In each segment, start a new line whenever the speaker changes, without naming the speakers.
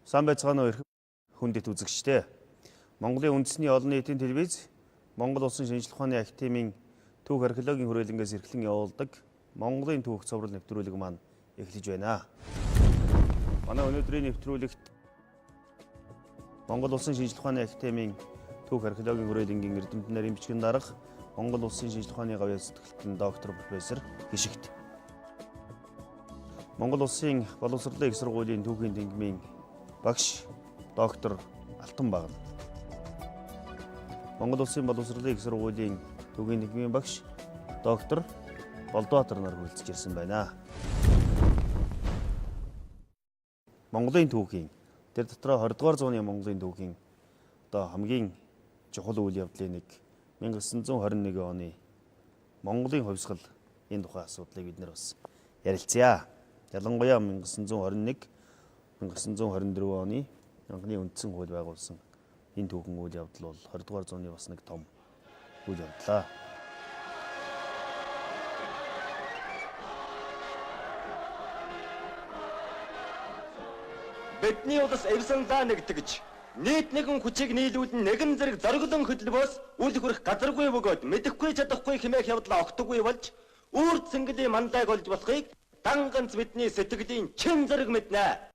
Сан байцгаана уу хүндэт үзэгчтэй. Монголын үндэсний олон нийтийн телевиз, Монгол Улсын шинжлэх ухааны академийн түүх археологийн хүрээлэнгээс эрхлэн явуулдаг Монголын түүх цоврал нэвтрүүлэг маань эхлэж байна. Манай өнөөдрийн нэвтрүүлэгт Монгол Улсын шинжлэх ухааны академийн түүх археологийн хүрээлэнгийн эрдэмтэн нарийн бичгийн дарга Монгол Улсын шинжлэх ухааны гавьяа сэтгэлтэн доктор профессор Гишигт. Монгол Улсын боловсролын их сургуулийн түүхийн тэнгмийн багш доктор Алтан Багна. Монгол Улсын боловсролын их сургуулийн түүхийн тэнгмийн багш доктор Болдбаатар нар хүрэлцэж ирсэн байна. Монголын түүхийн тэр дотроо 20 дугаар зууны Монголын түүхийн хамгийн чухал үйл явдлын нэг 1921 оны Монголын хувьсгал энэ тухайн асуудлыг бид нэр бас ярилцъя. Ялангуяа 1921 1924 оны анхны үндсэн хууль байгуулсан энэ түүхэн үйл явдал бол 20 дугаар зууны бас нэг том үйл явдлаа.
Бидний улс эвсэн заа нэгдэг гэж нийт нэгэн хүчийг нийлүүлэн нэгэн зэрэг зориглон хөдөлбөөс үл хүрэх газаргүй бөгөөд мэдэхгүй чадахгүй хэмээх явдлаа огтгүй болж үрд цэнгэлийн мандайг олж болохыг дан ганц бидний сэтгэлийн чин зэрэг мэднэ.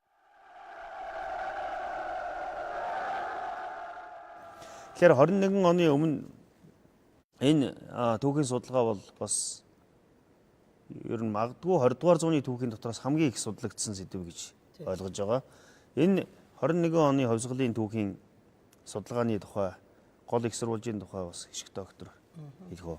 Тэгэхээр 21 оны өмнө энэ түүхийн судалгаа бол бас ер нь магадгүй 20 дугаар зууны түүхийн дотроос хамгийн их судлагдсан сэдв гэж ойлгож байгаа. Энэ 21 оны хувьсгалын түүхийн судалгааны тухай гол их сурвалжийн тухай бас Гишигт доктор хэлэх үү.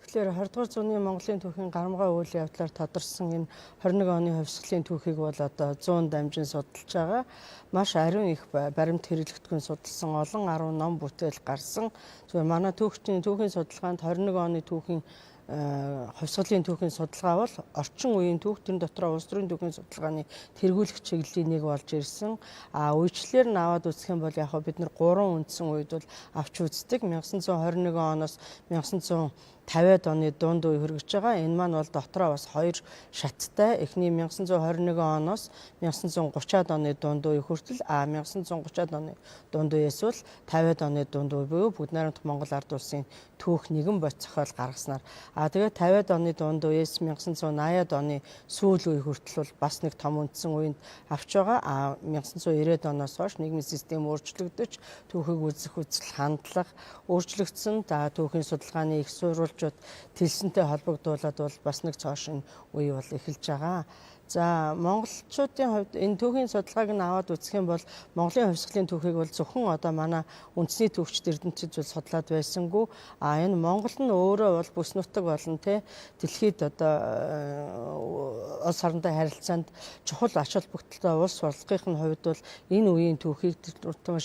Тэгэхээр 20 дугаар зууны Монголын түүхийн гарамгай үйл явдлаар тодорсон энэ 21 оны хувьсгалын түүхийг бол одоо 100 дамжин судалж байгаа. Маш ариун их баримт хэрэглэгдэхүүн судалсан олон 10 ном бүтээл гарсан. Зүгээр манай түүхийн судалгаанд 21 оны түүхийн хувьсгалын түүхийн судалгаа бол орчин үеийн түүх төр дотроо улс төрийн түүхийн судалгааны тэргүүлэх чиглэлийн нэг болж ирсэн. Үечлэлээр нь аваад үзэх юм бол яг бид нар 3 үндсэн үед бол авч үздэг. 1921 оноос 1950-ад оны дунд үе хүргэж байгаа. Энэ маань бол дотроо бас 2 шаттай. Эхний 1921 оноос 1930-ад оны дунд үе хүртэл 1930-ад оны дунд үеэс бол 50-ад оны дунд үе буюу Бүгд найрамдах Монгол ард улсын түүх нэгэн бот зохиол гаргаснаар тэгээд 50-ад оны дунд үеэс 1980-ад оны сүүл үе хүртэл бол бас нэг том үндсэн үеинд авч байгаа. 1990-ад оноос хойш нийгмийн систем өөрчлөгдөж түүхийг үзэх үзэл хандлага өөрчлөгдсөн. Түүхийн судалгааны их сурвалжууд дэлсэнтэй холбогдуулаад бол бас нэг цоошин үе бол эхэлж байгаа. За монголчуудын хувьд энэ түүхийн судалгааг нь аваад үзэх юм бол Монголын хувьсгалын түүхийг бол зөвхөн одоо манай үндэсний түүхчид эрдэмтэд бол судлаад байсангүй. Энэ Монгол нь өөрөө бол бүс нутаг болон дэлхийд одоо улс хоорондоо харилцаанд чухал ач холбогдолтой улс борлогын хувьд бол энэ үеийн түүхийг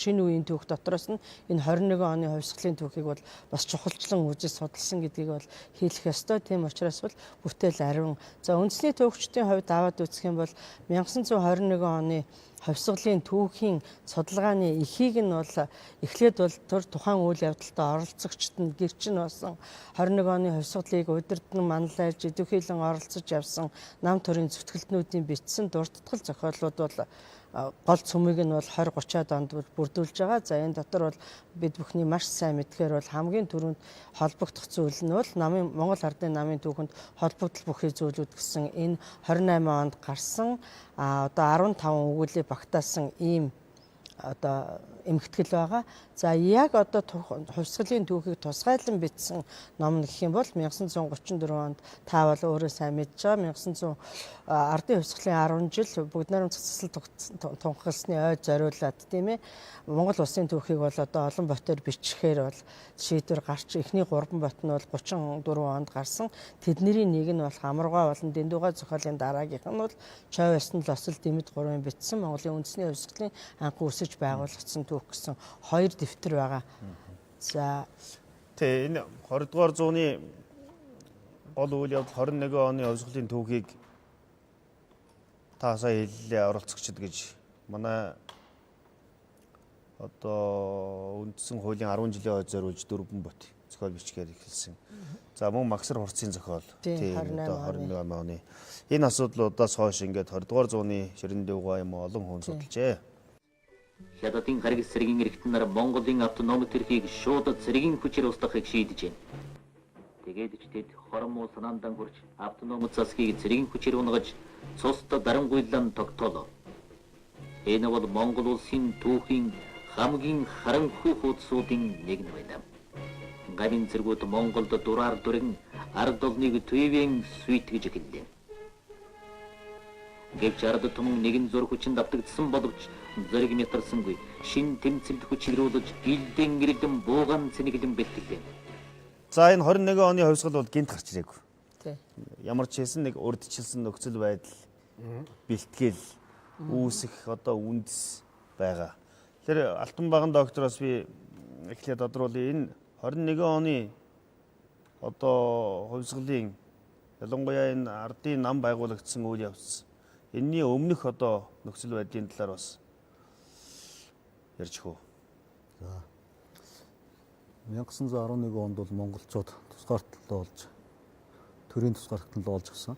шинэ үеийн түүх дотроос нь энэ 21 оны хувьсгалын түүхийг бол бас чухалчлан үзэж судалсан гэдгийг бол хэлэх ёстой. Тийм учраас бол бүтээл ариун. За үндэсний түүхчдийн хувьд үзэх юм бол 1921 оны хувьсгалын түүхийн судалгааны эхийг нь бол эхлээд бол тухайн үйл явдалтай оролцогчд нь гэрчин болсон 21 оны хувьсгалыг удирдан манлайлж идэвхжүүлэн оролцож явсан нам төрийн зүтгэлтнүүдийн бичсэн дурдтгал зохиолууд бол гол цөмийг нь бол 20-30-аад онд бүрдүүлж байгаа. За энэ дотор бол бид бүхний маш сайн мэдхээр бол хамгийн түрүүнд холбогдох зүйл нь бол Монгол ардын намын түүхэнд холбогдол бүхий зүйлүүд гэсэн энэ 28 онд гарсан одоо 15 өгүүлээ багтаасан ийм одоо эмхтгэл байгаа. За яг одоо хувьсгалын түүхийг тусгайлан бичсэн ном гэх юм бол 1934 онд та бол өөрөө сайн мэдж байгаа 1900 ардын хувьсгалын 10 жил Бүгд найрамдах засал тунхагласны ойд зориулаад тийм ээ Монгол улсын түүхийг бол одоо олон ботоор бичихээр бол шийдвэр гарч эхний 3 бот нь бол 34 онд гарсан. Тэдний нэг нь бол Амаргаа болон Дэндуга зохиолын дараагийнх нь бол Чойвесн Лосол Дэмэд 3-ын бичсэн Монголын үндэсний хувьсгалын анх үүсэж байгуулагдсан түүх гэсэн 2 дэвтэр байгаа. За
энэ 20 дугаар зууны гол үйл явдал 21 оны хувьсгалын түүхийг та сая хэллээ оролцогчд гэж манай одоо үндсэн хуулийн 10 жилийн хойд зориулж 4 бот зохиол бичгээр эхэлсэн. За мөн Магсар хурцын зохиол
тийм
21 оны энэ асуудлуудаас хойш ингээд 20 дугаар зууны ширэн дүүгээ юм олон хүн судалжээ.
Хятадын харгас цэргийн эрхтэн нар Монголын автономит эрхийг шууд цэргийн хүчээр устгахыг шийдэж байна. Тэгээд ч тэд хормоо санаандан хүрч автономит засгийг цэргийн хүчээр унгаж цусд дарангуйлан тогтоолоо. Энэ бол Монгол улсын түүхийн хамгийн харанхуй хуудсуудын нэг нь байна. Гавин зэргүүд Монголд дураар дүрэн ард олныг төвийн суйтгэж эхэллээ. Гэвч ард түмэн нэгэн зур хүчинд давтагдсан боловч зориг мятарсангүй шин тэмцэлд хүчрүүлж гэлдэн ирдэн бууган цэнэглэн бэлтгэлээ.
За энэ 21 оны хувьсгал бол гинт гарч ирээгүй.
Тий.
Ямар ч хэлсэн нэг урдчилсан нөхцөл байдал бэлтгэл үүсэх одоо үндэс байгаа. Тэгэхээр Алтан баган доктороос би эхлээд тодруулъя. Энэ 21 оны одоо хувьсгалын ялангуяа энэ ардын нам байгуулагдсан үйл явц энэний өмнөх одоо нөхцөл байдлын талаар бас ярьж хөө.
За 1911 онд бол монголчууд тусгаарталтай болж төрийн тусгаарталтай болж гисэн.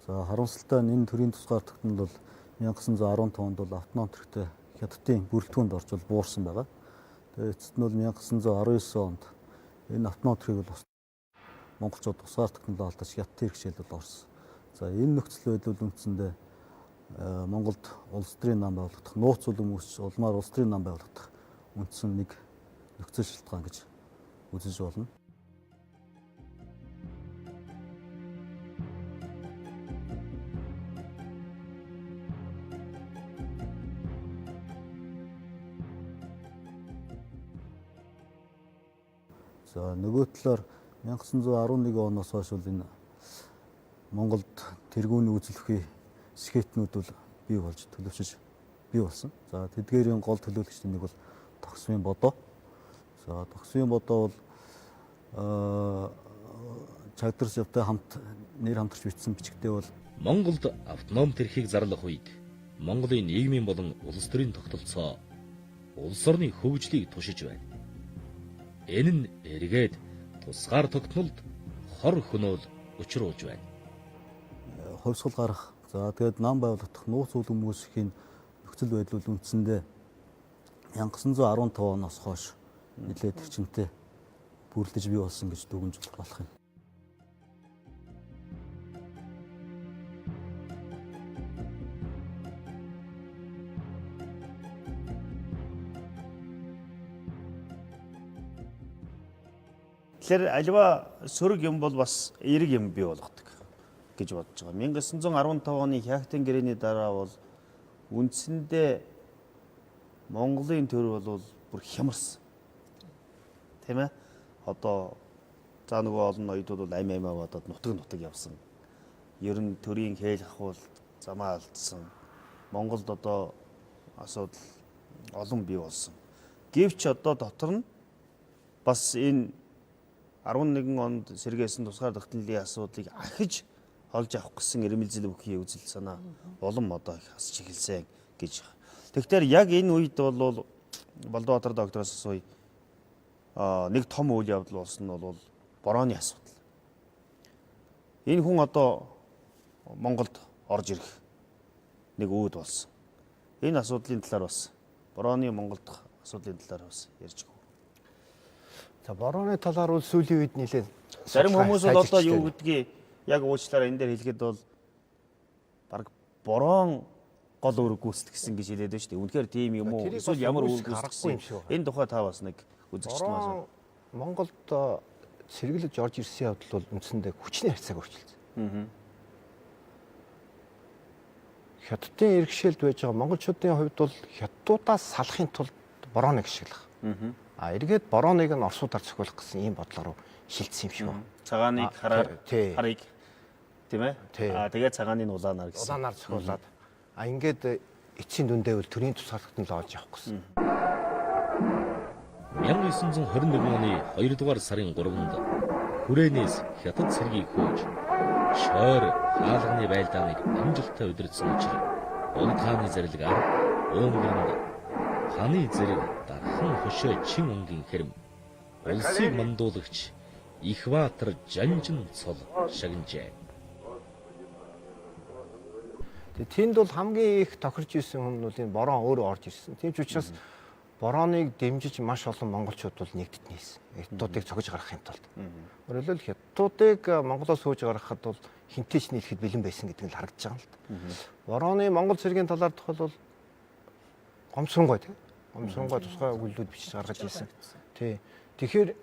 За харамсалтай нь энэ төрийн тусгаарталт нь бол 1915 онд бол автономит эрхтэй хятадын бүрэлдэхүүнд орж буурсан байгаа. Тэгээд эцэст нь бол 1919 онд энэ автономит эрхийг бол монголчууд тусгаарталтай алдаж хятадын хэрэгшээлд орсон. За энэ нөхцөл байдал үндсэндээ Монголд улс төрийн нам байгуулагдах, нууц улс улмаар улс төрийн нам байгуулагдах үндсэн нэг нөхцөл шалтгаан гэж үзэж болно. За нөгөө талаар 1911 оноос хойш бол энэ Монголд тэргүүний үзүүлэхүй скетнүүд бол бий болж төлөвшөж бий болсон. За тэдгээрийн гол төлөөлөгчдийн нэг бол Тогсмын бодоо. За Тогсмын бодоо бол Чагдар Шавтай хамт нэр хамтарч бичсэн бичгтээ бол
Монголд автономит эрхийг зарлах үед Монголын нийгмийн болон улс төрийн тогтолцоо улс орны хөгжлийг тушиж байна. Энэ нь эргээд тусгаар тогтнолд хор хөнөөл учруулж байна.
хувьсгал гарах, за тэгээд нам байгуулагдах, нууц үлэм үүсгэхийн нөхцөл байдал үндсэндээ 1915 оноос хойш нэлээд хүчинтэй бүрлдэж бий болсон гэж дүгнж болох юм.
Тэгэхээр аливаа сөрөг юм бол бас эерэг юм бий болгодог гэж бодож байгаа. 1915 оны Хяхтын гэрээний дараа бол үндсэндээ Монголын төр бол бүр хямарсан. Тийм ээ? Одоо за нөгөө олон ноёдууд бол амиа бодоод нутаг явсан. Ер нь төрийн хээл хахуул замаа алдсан. Монголд одоо асуудал олон бий болсон. Гэвч одоо дотор нь бас энэ 11 онд сэргээсэн тусгаар тогтнолын асуудлыг ахиж олж авах гэсэн эрмэлзэл бүхий үзэл санаа улам одоо их хасч эхэлсэн гэж. Тэгэхээр яг энэ үед бол Балдбаатар доктороос асууя. Нэг том үйл явдал болсон нь бол борооны асуудал. Энэ хүн одоо Монголд орж ирэх нэг үүд болсон. Энэ асуудлын талаар бас борооны Монголд асуудлын талаар бас ярьж өгөө.
За борооны талаар бол сүүлийн үед нэлээд
зарим хүмүүс бол одоо юу гэдгийг яг уучлаарай энэ дээр хэлэхэд бол баг бороон гол үүрэг гүйцэтгсэн гэж хэлээд байна шүү дээ. Үнэхээр тийм юм уу? Эсвэл ямар үүрэг гүйцэтгсэн? Энэ тухай та бас нэг үзэгчд маань
Монголд сэргэлж орж ирсэн явдал бол үндсэндээ хүчний харьцааг өөрчилсөн. Хятадын иргэшээлд байж байгаа монголчуудын хувьд бол хятадуудаас салахын тулд борооныг ашиглах. Эргээд борооныг нь орсуудаар цохиулах гэсэн ийм бодлоор шилжсэн юм шиг байна.
цагааныг харыг тийм ээ? Тэгээд цагааны нь улаанаар гэсэн.
Улаанаар цохиулаад ингээд эцсийн дүндээ бол төрийн тусгаарлалтанд л олж явах гэсэн.
1921 оны 2 дугаар сарын 3-нд хүрээнээс хятад цэргийг хөөж шойр хаалганы байлдааныг амжилттай удирдсан учраас Уг хааны зарилгаар өөмгөнд хааны зэрэг дархан хөшөө чин өнгийн хэрэм улсыг мандуулагч Ихватар Жанжин цол шагнажээ.
Тэнд бол хамгийн их тохирч ирсэн хүн бол энэ бороо өөрөө орж ирсэн. Тийм ч учраас борооныг дэмжиж маш олон монголчууд бол нэгдэж нээсэн. Хятадуудыг цогж гаргахын тулд. Өөрөөр хэлбэл хятадуудыг Монголоос хөөж гаргахад бол хинтээч нийлэхэд бэлэн байсан гэдэг нь харагдаж байгаа юм л да. Борооны Монгол цэргийн талаар тохиолбол гомсронгой тийм. Гомсронгой тусгай өгүүлбэрүүд бичиж гаргаж ирсэн. Тий. Тэгэхээр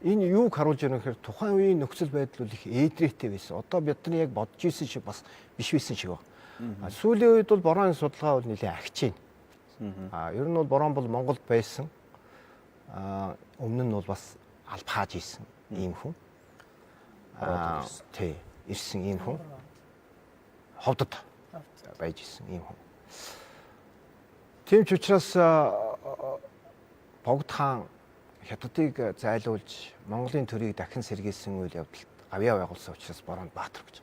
энэ юуг харуулж байгаа нөхөр тухайн үеийн нөхцөл байдал бол их ээдрээтэй байсан. Одоо бидний яг бодож исэн шиг бас биш байсан шиг байна. Сүүлийн үед бол борооны судалгаа бол нэлээд агч байна. Ер нь бол борон бол Монголд байсан. Өмнө нь бол бас алба хааж исэн ийм хүн. Тий, ирсэн ийм хүн. Ховдод байж исэн ийм хүн. Тийм ч учраас Богд хаан Хятадыг зайлуулж Монголын төрийг дахин сэргийлсэн үйл явдалд авьяа байгуулсан учраас бороонд Баатар гэж.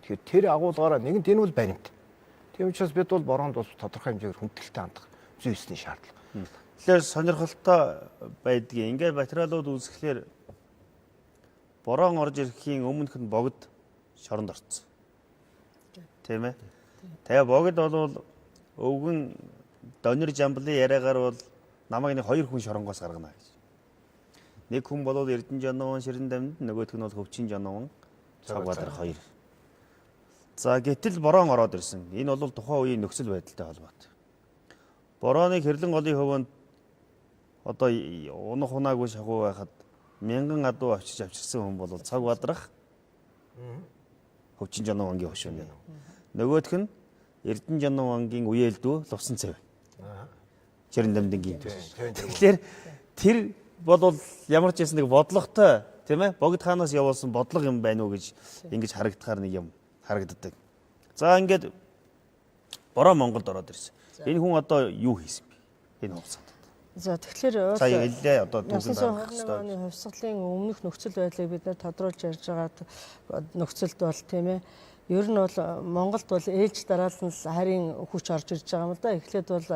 Тэгэхээр тэр агуулгаараа нэгэнт энэ бол баримт. Тийм учраас бид бол бороонд бол тодорхой хэмжээгээр хүндэлтэй хандах зүйсний шаардлага.
Тэгэхээр сонирхолтой байдгийн ингээд материалууд үүсгэхээр борон орж ирэхийн өмнөх нь Богд шоронд орцсон. Тийм ээ. Тэгээ Богд бол өвгөн Донер Жамблын яриагаар бол намайг нэг хоёр хүн шоронгоос гаргана гэж. Нэг хүн бол Эрдэнэжанон Ширэн дамд, нөгөөх нь бол Хөвчин Жанон Цагбаатар хоёр. За гэтэл борон ороод ирсэн. Энэ бол тухайн үеийн нөхцөл байдалтай холбоотой. Борооны хэрлэн голын хөвөнд одоо унах унаагүй шахуу байхад мянган адуу авчирсан хүн бол Цагбаатрах Хөвчин Жанон ангийн хөшөө. Нөгөөх нь Эрдэнэжанон ангийн үеэлдүү Лувсан цэв. Ширэн дамдынгийн. Тэгэхээр тэр бол ямар ч юм нэг бодлоготой тийм ээ Богд хаанаас явуулсан бодлого юм байна уу гэж ингэж харагдахаар нэг юм харагддаг. За ингээд бороо Монголд ороод ирсэн. Энэ хүн одоо юу хийсэн бэ? Энэ хугацаанд.
За тэгэхээр
сая хэлээ одоо
1921 оны хувьсгалын өмнөх нөхцөл байдлыг бид нэр тодруулж ярьж байгаа нөхцөлд бол тийм ээ ер нь бол Монголд бол ээлж дараалал нь харийн хүч орж ирж байгаа юм л да. Эхлээд бол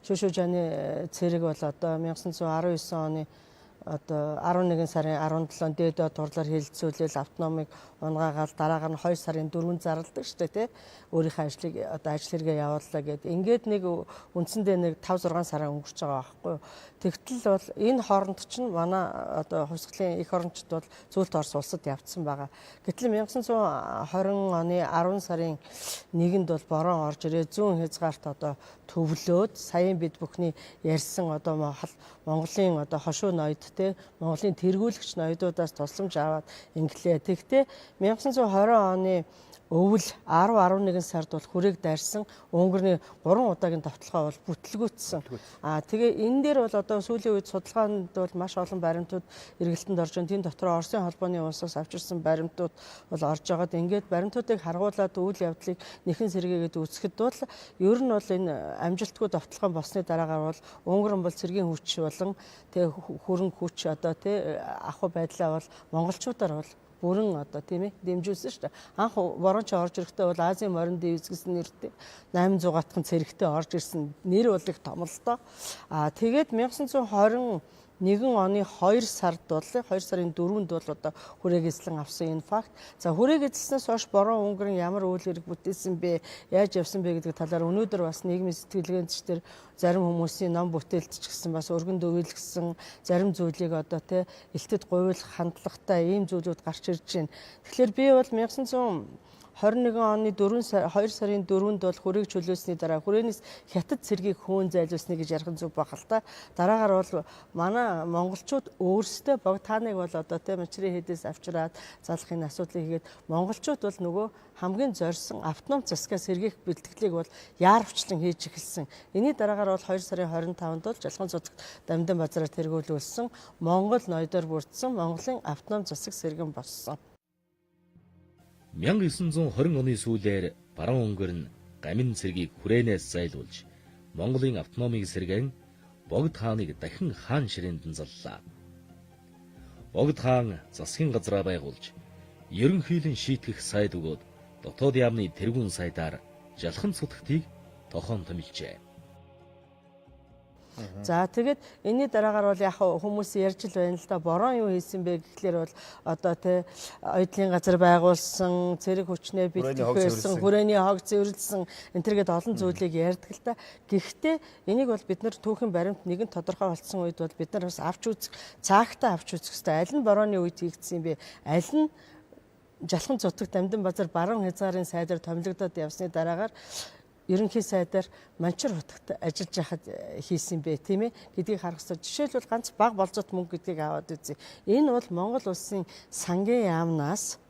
Шүшүү Жаны цэрэг бол одоо 1919 оны одоо 11 сарын 17-нд дээд дурлаар хилцүүлэл автономыг унгаагаал дараагаар нь 2 сарын 4-нд зарладаг шүү дээ тий. Өөрийнхөө ажил хэрэгээ явууллаа гэд. Ингээд нэг үндсэндээ нэг 5-6 сараа өнгөрч байгаа байхгүй юу. Тэгтэл бол энэ хооронд чинь манай одоо хувьсгалын эх орончид бол Зөвлөлт Орос улсад явцсан байгаа. Гэтэл 1920 оны 10 сарын 1-нд бол борон орж ирээд зүүн хязгаарт одоо төвлөөд саяын бид бүхний ярьсан одоо Монголын одоо хошуу ноёд те Монголын тэргүүлэгч ноёдуудаас тусламж аваад инглээ. Тэгтээ 1920 оны өвөл 10-11 сард бол хүрээг дайрсан Унгарын 3 удаагийн товтлогоо бол бүтлгүүцсэн. Тэгээ энэ дээр бол одоо сүүлийн үед судалгаанд бол маш олон баримтууд эргэлтэнд орж байна. Тийм дотор Оросын холбооны улсаас авчирсан баримтууд бол орж байгаад ингээд баримтуудыг харгуулад үйл явдлыг нэхэн сэргээгээд үүсгэхэд бол ер нь бол энэ амжилтгүй товтлогоо болсны дараагаар бол Унгарын бол цэргийн хүч болон тэгээ хөрөнгө хүч одоо тий ахуй байдлаа бол монголчуудаар бол бүрэн одоо тийм ээ дэмжүүлсэн шүү дээ. Анх боронч орж ирэхдээ бол Азийн морин дивиз гэсэн нэртэй 800 гатхан цэрэгтэй орж ирсэн. Нэр бол их том л доо. Тэгээд 1921 оны 2 сард бол 2 сарын 4-нд бол одоо хүрээг эзлэн авсан энэ факт. За хүрээг эзэлснээс хойш борон Унгарын ямар үйл хэрэг бүтээсэн бэ? Яаж явсан бэ гэдэг талаар өнөөдөр бас нийгмийн сэтгэлгээндчдэр зарим хүмүүсийн ном бүтээлд ч гэсэн бас өргөн дүгийлгсэн зарим зүйлийг одоо тэ элтэд говьлох хандлагатай ийм зүйлүүд гарч ирж байна. Тэгэхээр би бол 1921 оны 2 сарын 4-нд бол хүрээг чөлөөсний дараа хүрээнээс хятад цэргийг хөөн зайлуулсныг гэж ярих зүг байх л та. Дараагаар бол манай монголчууд өөрсдөө Богд хааныг бол одоо тэ мачрын хэдээс авчираад залахын асуудлыг хийгээд монголчууд бол нөгөө хамгийн зорьсон автоном засгаас сэргээх бэлтгэлийг бол яарвчлан хийж эхэлсэн. Энийн дараагаар бол 2 сарын 25-нд бол Жалхан цуцаг Дамдан базараар тэргүүлүүлсэн Монгол ноёдоор бүрдсэн Монголын автоном засаг сэргэн болсон.
1920 оны сүүлээр баруун Унгар нь Гамин цэргийг хүрээнээс зайлуулж Монголын автономийг сэргээн Богд хааныг дахин хаан ширээнд заллаа. Богд хаан засгийн газраа байгуулж ерөнхийлөн шийтгэх сайд өгөөд дотоод яамны тэргүүн сайдаар Жалхан цутгтыг тохон томилжээ.
За тэгээд энэний дараагаар бол яг хүмүүс ярьж л байна л да. Бороо юу хийсэн бэ гэхлээр бол одоо тэ оюутлын газар байгуулсан, цэрэг хүчнээ бэлтгэсэн, хүрээний хог цэвэрлсэн энэ төргээд олон зүйлийг ярьдаг л да. Гэхдээ энийг бол бид нар түүхийн баримт нэгэн тодорхой болсон үед бол бид нар бас авч үзэх, цаагтаа авч үзэх хэрэгтэй. Аль нь борооны үед хийгдсэн юм бэ? Аль нь Жалхан цутагт Дамдын базар баруун хязгаарын сайдаар томилогдоод явсны дараагаар ерөнхий сайдаар Манчир хотод ажиллаж байхад хийсэн бэ, тийм ээ гэдгийг харах хэрэгтэй. Жишээлбэл ганц баг болзот мөнгө гэдгийг аваад үзье. Энэ бол Монгол улсын сангийн яамнаас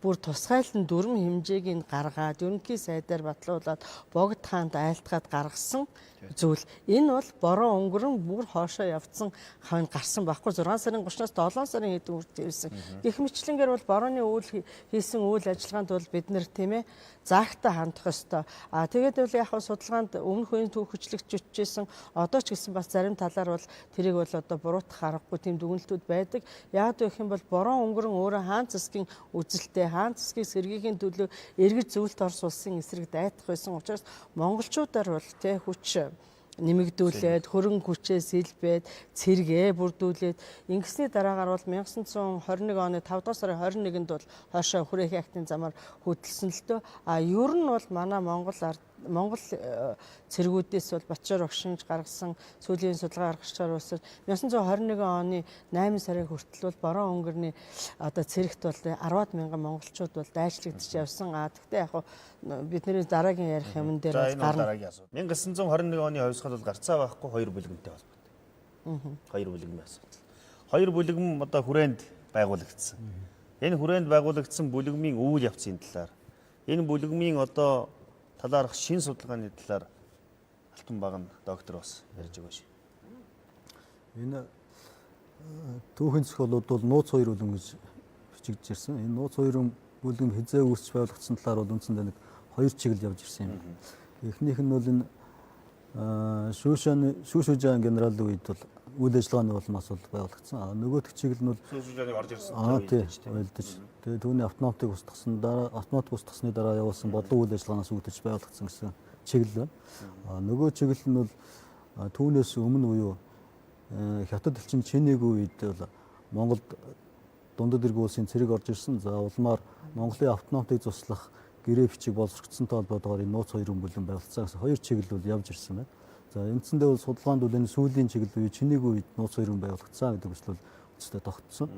бүр тусгайлан дүрм хэмжээг нь гаргаад ерөнхий сайдаар батлуулаад Богд хаанд айлтгаад гаргасан зүйл. Энэ бол бороо өнгөрөн бүр хоошоо явцсан хавь гарсан байхгүй 6 сарын 30-наас 7 сарын хэдэн хүртэл ирсэн. Гэх мэтлэнгээр бол борооны үйл хийсэн үйл ажиллагаанд бол бид нэр тийм ээ заагтаа хандах ёстой. Тэгээд бол яг судалгаанд өмнөх үеийн түүх хүчлэгч жүжижсэн одоо ч гэсэн бас зарим талаар бол тэрийг бол одоо буруутгах аргагүй тийм дүгнэлтүүд байдаг. Яг гэх юм бол бороо өнгөрөн өөрөө хаан засгийн үзэлтэй хаан засгийн сэргийгийн төлөө эргэж зөвлөлт Орос улсын эсрэг дайтах байсан учраас монголчуудаар бол тий хүч нэмэгдүүлээд хөрөнгө хүчээ сэлбээд цэргээ бүрдүүлээд ингэсний дараагаар бол 1921 оны 5 дугаар сарын 21-нд бол хойшоо хүрээхий актын замаар хөдөлсөн л дөө. Ер нь бол манай Монгол цэргүүдээс бол Батшаар огшинж гаргасан сүүлийн судалгаа гаргачаар улсад 1921 оны 8 сарын хүртэл бол бороо өнгөрний одоо цэрэгт бол 10-аад мянган монголчууд бол дайчлагдчих явсан. Гэхдээ яг бидний дараагийн ярих юм дээр гарна.
1921 оны хувьсгал бол гарцаа байхгүй хоёр бүлгэмтэй холбоотой. Хоёр бүлгэмийн асуудал. Хоёр бүлгэм одоо хүрээнд байгуулагдсан. Энэ хүрээнд байгуулагдсан бүлгэмийн үйл явцын талаар энэ бүлгэмийн одоо талаарх шин судалгааны талаар Алтан баг нь доктор бас ярьж байгаа шүү.
Энэ түүхийн зохиолууд бол нууц хоёр бүлэм гэж бичигдэж ирсэн. Энэ нууц хоёр бүлэм хизээ үүсч байгуулагдсан талаар бол үндсэндээ нэг хоёр чиглэл явж ирсэн юм. Эхнийх нь бол энэ Шүүшүүжаан генералын үед бол үйл ажиллагааны улмаас бол байгуулагдсан. Нөгөөх чиглэл нь бол
Шүүшүүжааны орж ирсэн.
Байлдаж. Тэгээ түүний автономтыг устгасан дараа автономт устгасны дараа явуулсан бодлого үйл ажиллагаанаас үүдэж байгуулагдсан гэсэн чиглэл байна. Нөгөө чиглэл нь бол түүнээс өмнө буюу хятад элчин Чинээгүй үед бол Монголд дундад эрг улсын цэрэг орж ирсэн. За улмаар Монголын автономтыг туслах гэрээ бичиг боловсрогдсонтой холбоотойгоор энэ нууц хоёр бүлэм байгуулсан гэсэн хоёр чиглэл бол явж ирсэн байна. За эндсэндээ бол судалгаанд бол энэ сүүлийн чиглэл үе Чинээгүй үед нууц хоёр бүлэм байгуулагдсан гэдэг үгс бол үстэй тогтсон.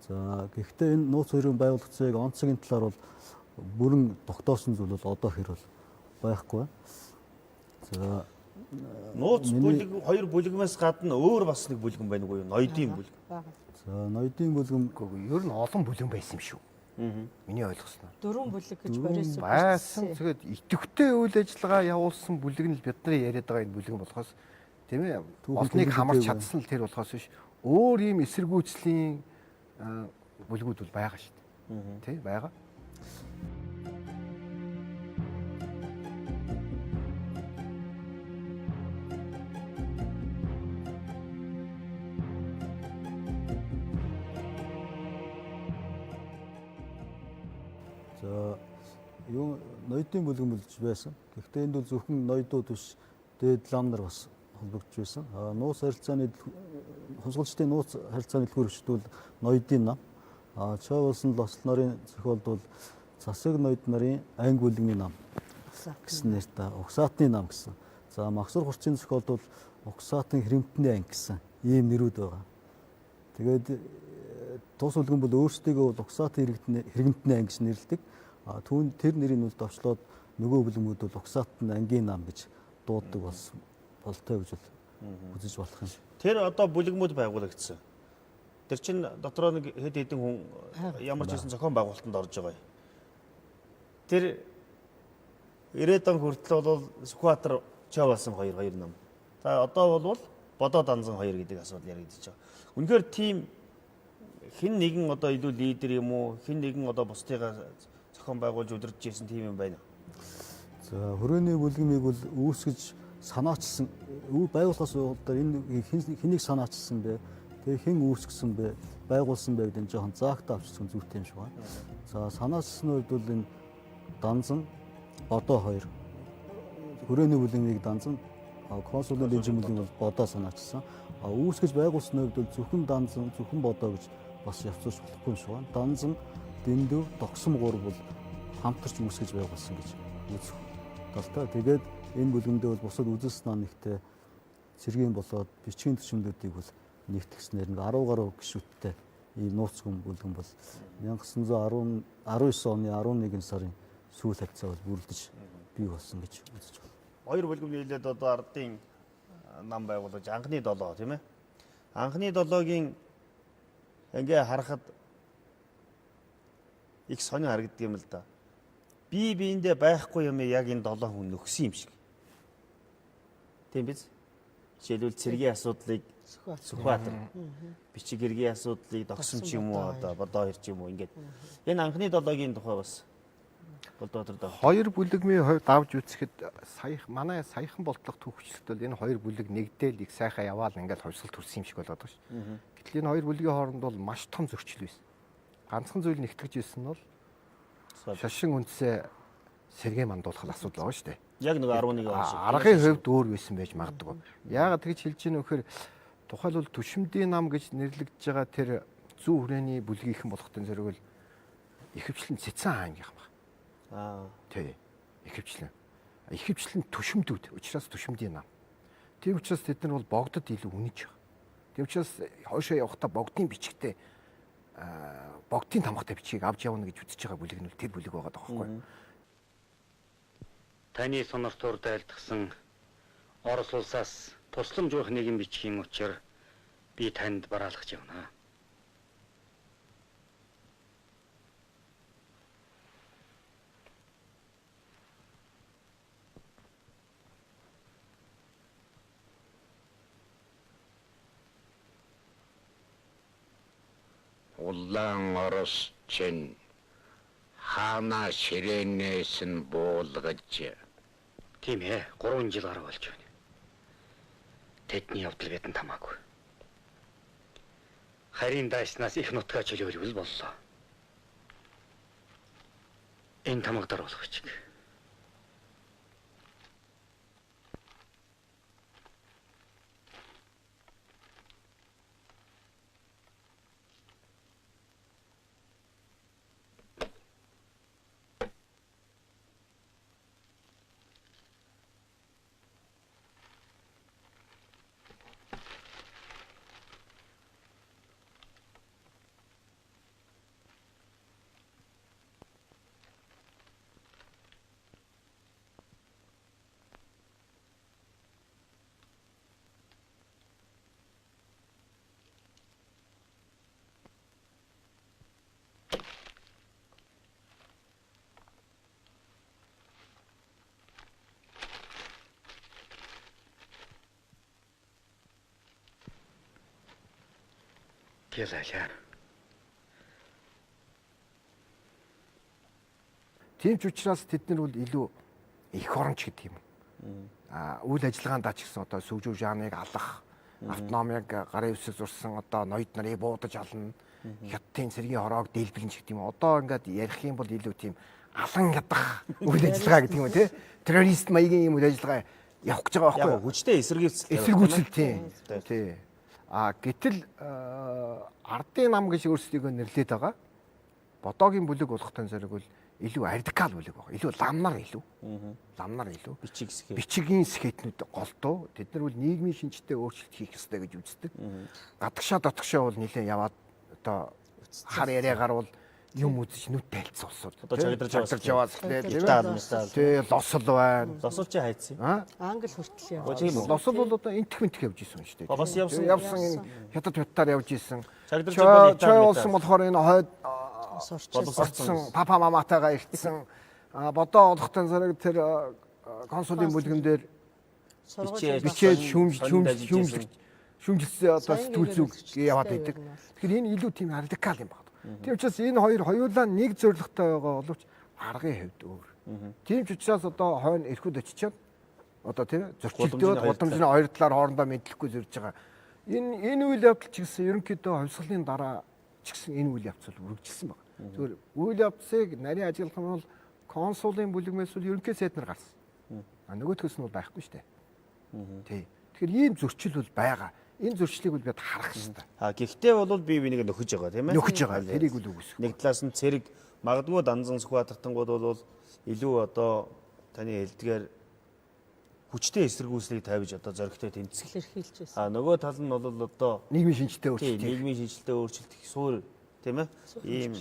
За гэхдээ энэ нууц хоёр бүлэм байгуулагдсаныг онцгийн талаар бол бүрэн тогтоосон зүйл бол одоо хэр бол байхгүй. За
нууц бүлэг хоёр бүлгмээс гадна өөр бас нэг бүлгэн байна уу юу? Ноёдын бүлэг.
За ноёдын бүлгэм
Ер нь олон бүлэм байсан юм шүү. Миний ойлгосноор.
4 бүлэг гэж барьсан.
Байсан. Тэгээд идэвхтэй үйл ажиллагаа явуулсан бүлэг нь л бидний яриад байгаа энэ бүлэг болохоос тийм ээ. Олныг хамарч чадсан л тэр болохоос биш. Өөр ийм эсэргүүцлийн бүлгүүд бол байгаа шүү дээ. Тий байгаа.
За юу ноёдын бүлгэм болж байсан. Гэхдээ энд бол зөвхөн ноёдууд биш дээд лам нар бас холбогдож байсан. Нууц харилцааны хусгалчдын нууц харилцааны дэлгүүр хүчтэй ноёдын нам. Чой улсын лосл нарын зохиолд бол засаг ноёд нарын анги бүлгийн нам гэсэн нэртэй угсаатны нам гэсэн. За Махсур хурцын зохиолд бол угсаатын хэрэмтний анги гэсэн ийм нэрүүд байгаа. Тэгээд тус бүлгэн бол өөрсдийгөө угсаатын хэрэмтний анги гэж нэрлэдэг. Тэр нэрийг нь давчлаад нөгөө бүлгэмүүд бол угсаатын ангийн нам гэж дууддаг болсон болтой гэж үзэж болох юм.
Тэр одоо бүлгэмүүд байгуулагдсан. Тэр чинь дотроо нэг хэд хэдэн хүн ямар ч хэсэн зохион байгуулалтанд орж байгаа юм. Тэр 90-ад он хүртэл бол Сүхбаатар Чой болсон хоёр нам. За одоо бол Бодоо Данзан хоёр гэдэг асуудал яригдчихэж байгаа. Үнэхээр тийм хэн нэгэн одоо илүү лидер юм уу? Хэн нэгэн одоо бусдыгаа зохион байгуулж удирдах гэсэн тийм юм байна.
За хүрээний бүлгэмийг бол үүсгэж санаачилсан байгуулахаас удаа энэ хэнийг санаачилсан бэ? Тэгээ хэн үүсгэсэн бэ? Байгуулсан бэ гэдэг нь жоохон заагтаа авчихсан зүйтэй юм шиг байна. За санаачилсан үед бол энэ Данзан, Бодоо хоёр хүрээний бүлгэмийг Данзан, консулын дэнжин бүлгийн бол бодоо санаачсан. Үүсгэж байгуулсны хувьд бол зөвхөн данзан, зөвхөн бодоо гэж бас явцуулж болохгүй юм шиг байна. Данзан, дэндүү, догсом 3 бол хамтарч үүсгэж байгуулсан гэж үзэх талтай. Тэгээд энэ бүлгэндээ бол бусад үзэл санаа нэгтэй цэргийн болоод бичгийн төчмлүүдийг бол нэгтгэснээр нэг 10 гаруй гишүүдтэй ийм нууц хүм бүлгэн бол 1919 оны 11 сарын сүүл хавцаа бол бүрдэж бий болсон гэж үзэж байна.
Хоёр бүлгэм нийлээд одоо ардын нам байгуулж анхны 7 тийм ээ. Анхны 7-гийн ингээ харахад их сонир харагддаг юм л да. Бие биендээ байхгүй юм яг энэ 7 хүн нөхсөн юм шиг. Тийм биз? Жишээлбэл цэргийн асуудлыг Сүхбаатар, бичиг хэргийн асуудлыг Догсон ч юм уу одоо бодоо хэр ч юм уу ингээд. Энэ анхны 7-гийн тухай бас Голдбаатар
хоёр бүлэгмийн хувьд авч үзэхэд манай саяхан болтлох түүхчлэгт бол энэ хоёр бүлэг нэгдээл их сайхан яваал ингээд хувьсгал төрсөн юм шиг болоод байгаа шүү. Гэтэл энэ хоёр бүлгийн хооронд бол маш том зөрчил байсан. Ганцхан зүйл нэгтгэж ирсэн нь бол шашин үндсээ сэргээ мандуулах асуудал байгаа шүү дээ.
Яг нэг 11 он шиг.
Аргын хувьд өөр байсан байж магадгүй. Яагаад тэгж хэлж ийм вэхээр тухайлбал Түшимдийн нам гэж нэрлэгдэж байгаа тэр зүүн хүрээний бүлгийнхэн болохтын зэрэг бол ихэвчлэн Цэцэн хаан гэх юм байна. Тий. Ихэвчлэн. Ихэвчлэн Түшимдүүд. Учираас Түшимдийн нам. Тийм учраас тэд нар бол богдод илүү үнэж байгаа. Тийм учраас хойшоо явахдаа богдын бичгтээ богдын тамгатай бичгийг авч явна гэж үзэж байгаа бүлэг нь тэр бүлэг байгаа даахгүй.
Таны сонортоор дайлдсан Орос улсаас тусламж өгөх нэгэн бичгийн учир би танд бараалгаж явна.
Улаан Орос чинь хаана ширээнээс нь буулгаж.
Тийм ээ, 3 жил гаруй болж байна. Тэдний явдал гэдэн тамаагүй. Харин дайснаас их нутгаа чөлөөлвөл боллоо. Энэ тамагдар болох чиг. Ялалаа.
Тийм ч учраас тэд нар бол илүү их оронч гэдэг юм. Үйл ажиллагаандаа ч гэсэн одоо сүвжүү жаныг алах, автономиг гарын үсэг зурсан одоо ноёд нарыг буудаж ална, хятадын цэргийн хороог дэлбэлнэ гэдэг юм. Одоо ингээд ярих юм бол илүү тийм алан ядах үйл ажиллагаа гэдэг юм тий. Террорист маягийн юм үйл ажиллагаа явах гэж байгаа байхгүй юу?
Хүчтэй эсэргүүцэл.
Эсэргүүцэл тий. Гэтэл ардын нам гэж өөрсдийгөө нэрлээд байгаа. Бодоогийн бүлэг болохтой зэрэг бол илүү радикал бүлэг байгаа. Илүү ламнар илүү. Ламнар илүү. Бичгийн сэхэтнүүд голдуу. Тэд нар бол нийгмийн шинжтэй өөрчлөлт хийх ёстой гэж үздэг. Гадагшаа дотгошоо бол нэлээд яваад одоо хар яриагаар бол юм үзэж нүд тайлцсан улсууд.
Одоо чагдарч
яваас тий лосол байна.
Лосол чи хайцсан юм.
Англи хүртэл
яваа. Тийм үү.
Лосол бол одоо энтх мэнтх явж исэн шүү дээ.
Бас явсан.
Явсан хятад хятадаар явж исэн.
Чагдарч бол
чой болсон болохоор энэ хойд
сурчсан.
Папа маматайгаа ирсэн. Бодоо олохтой зэрэг тэр консулын бүлгэн дээр бичээд шүүмжилсэн одоо сэтгүүл зүг яваад байдаг. Тэгэхээр энэ илүү тийм радикал юм байна. Тийм учраас энэ хоёр хоёулаа нэг зорилготой байгаа боловч аргын хувьд өөр. Тийм ч учраас одоо хойно эрхүүд очичаад одоо тийм зөрчилдөөд гудамжны хоёр талаар хоорондоо мэдлэхгүй зөрж байгаа. Энэ үйл явдал ч гэсэн ерөнхийдөө хувьсгалын дараа ч гэсэн энэ үйл явц бол үргэлжилсэн байна. Зүгээр үйл явцыг нарийн ажиглах нь бол консулын бүлэгмээс бол ерөнхий сайд нар гарсан. Нөгөөдгөөс нь бол байхгүй шүү дээ. Тий. Тэгэхээр ийм зөрчил бол байгаа. Энэ зөрчлийг бол бид харах хэрэгтэй.
Гэхдээ бол бие бинийг нөхөж байгаа тийм ээ.
Нөхөж байгаа. Тэрийг үл үгүйсэх.
Нэг талаас нь цэрэг магадгүй данзан Сүхбаатартангууд бол илүү одоо таны хэлдгээр хүчтэй эсэргүүцлийг тавьж одоо зоригтой тэмцэх.
Илэрхийлж байсан.
Нөгөө тал нь бол одоо
Нийгмийн шинжилтэй
тийм
өөрчлөлт.
нийгмийн шинжилтэй өөрчлөлт их суур тийм ээ. Ийм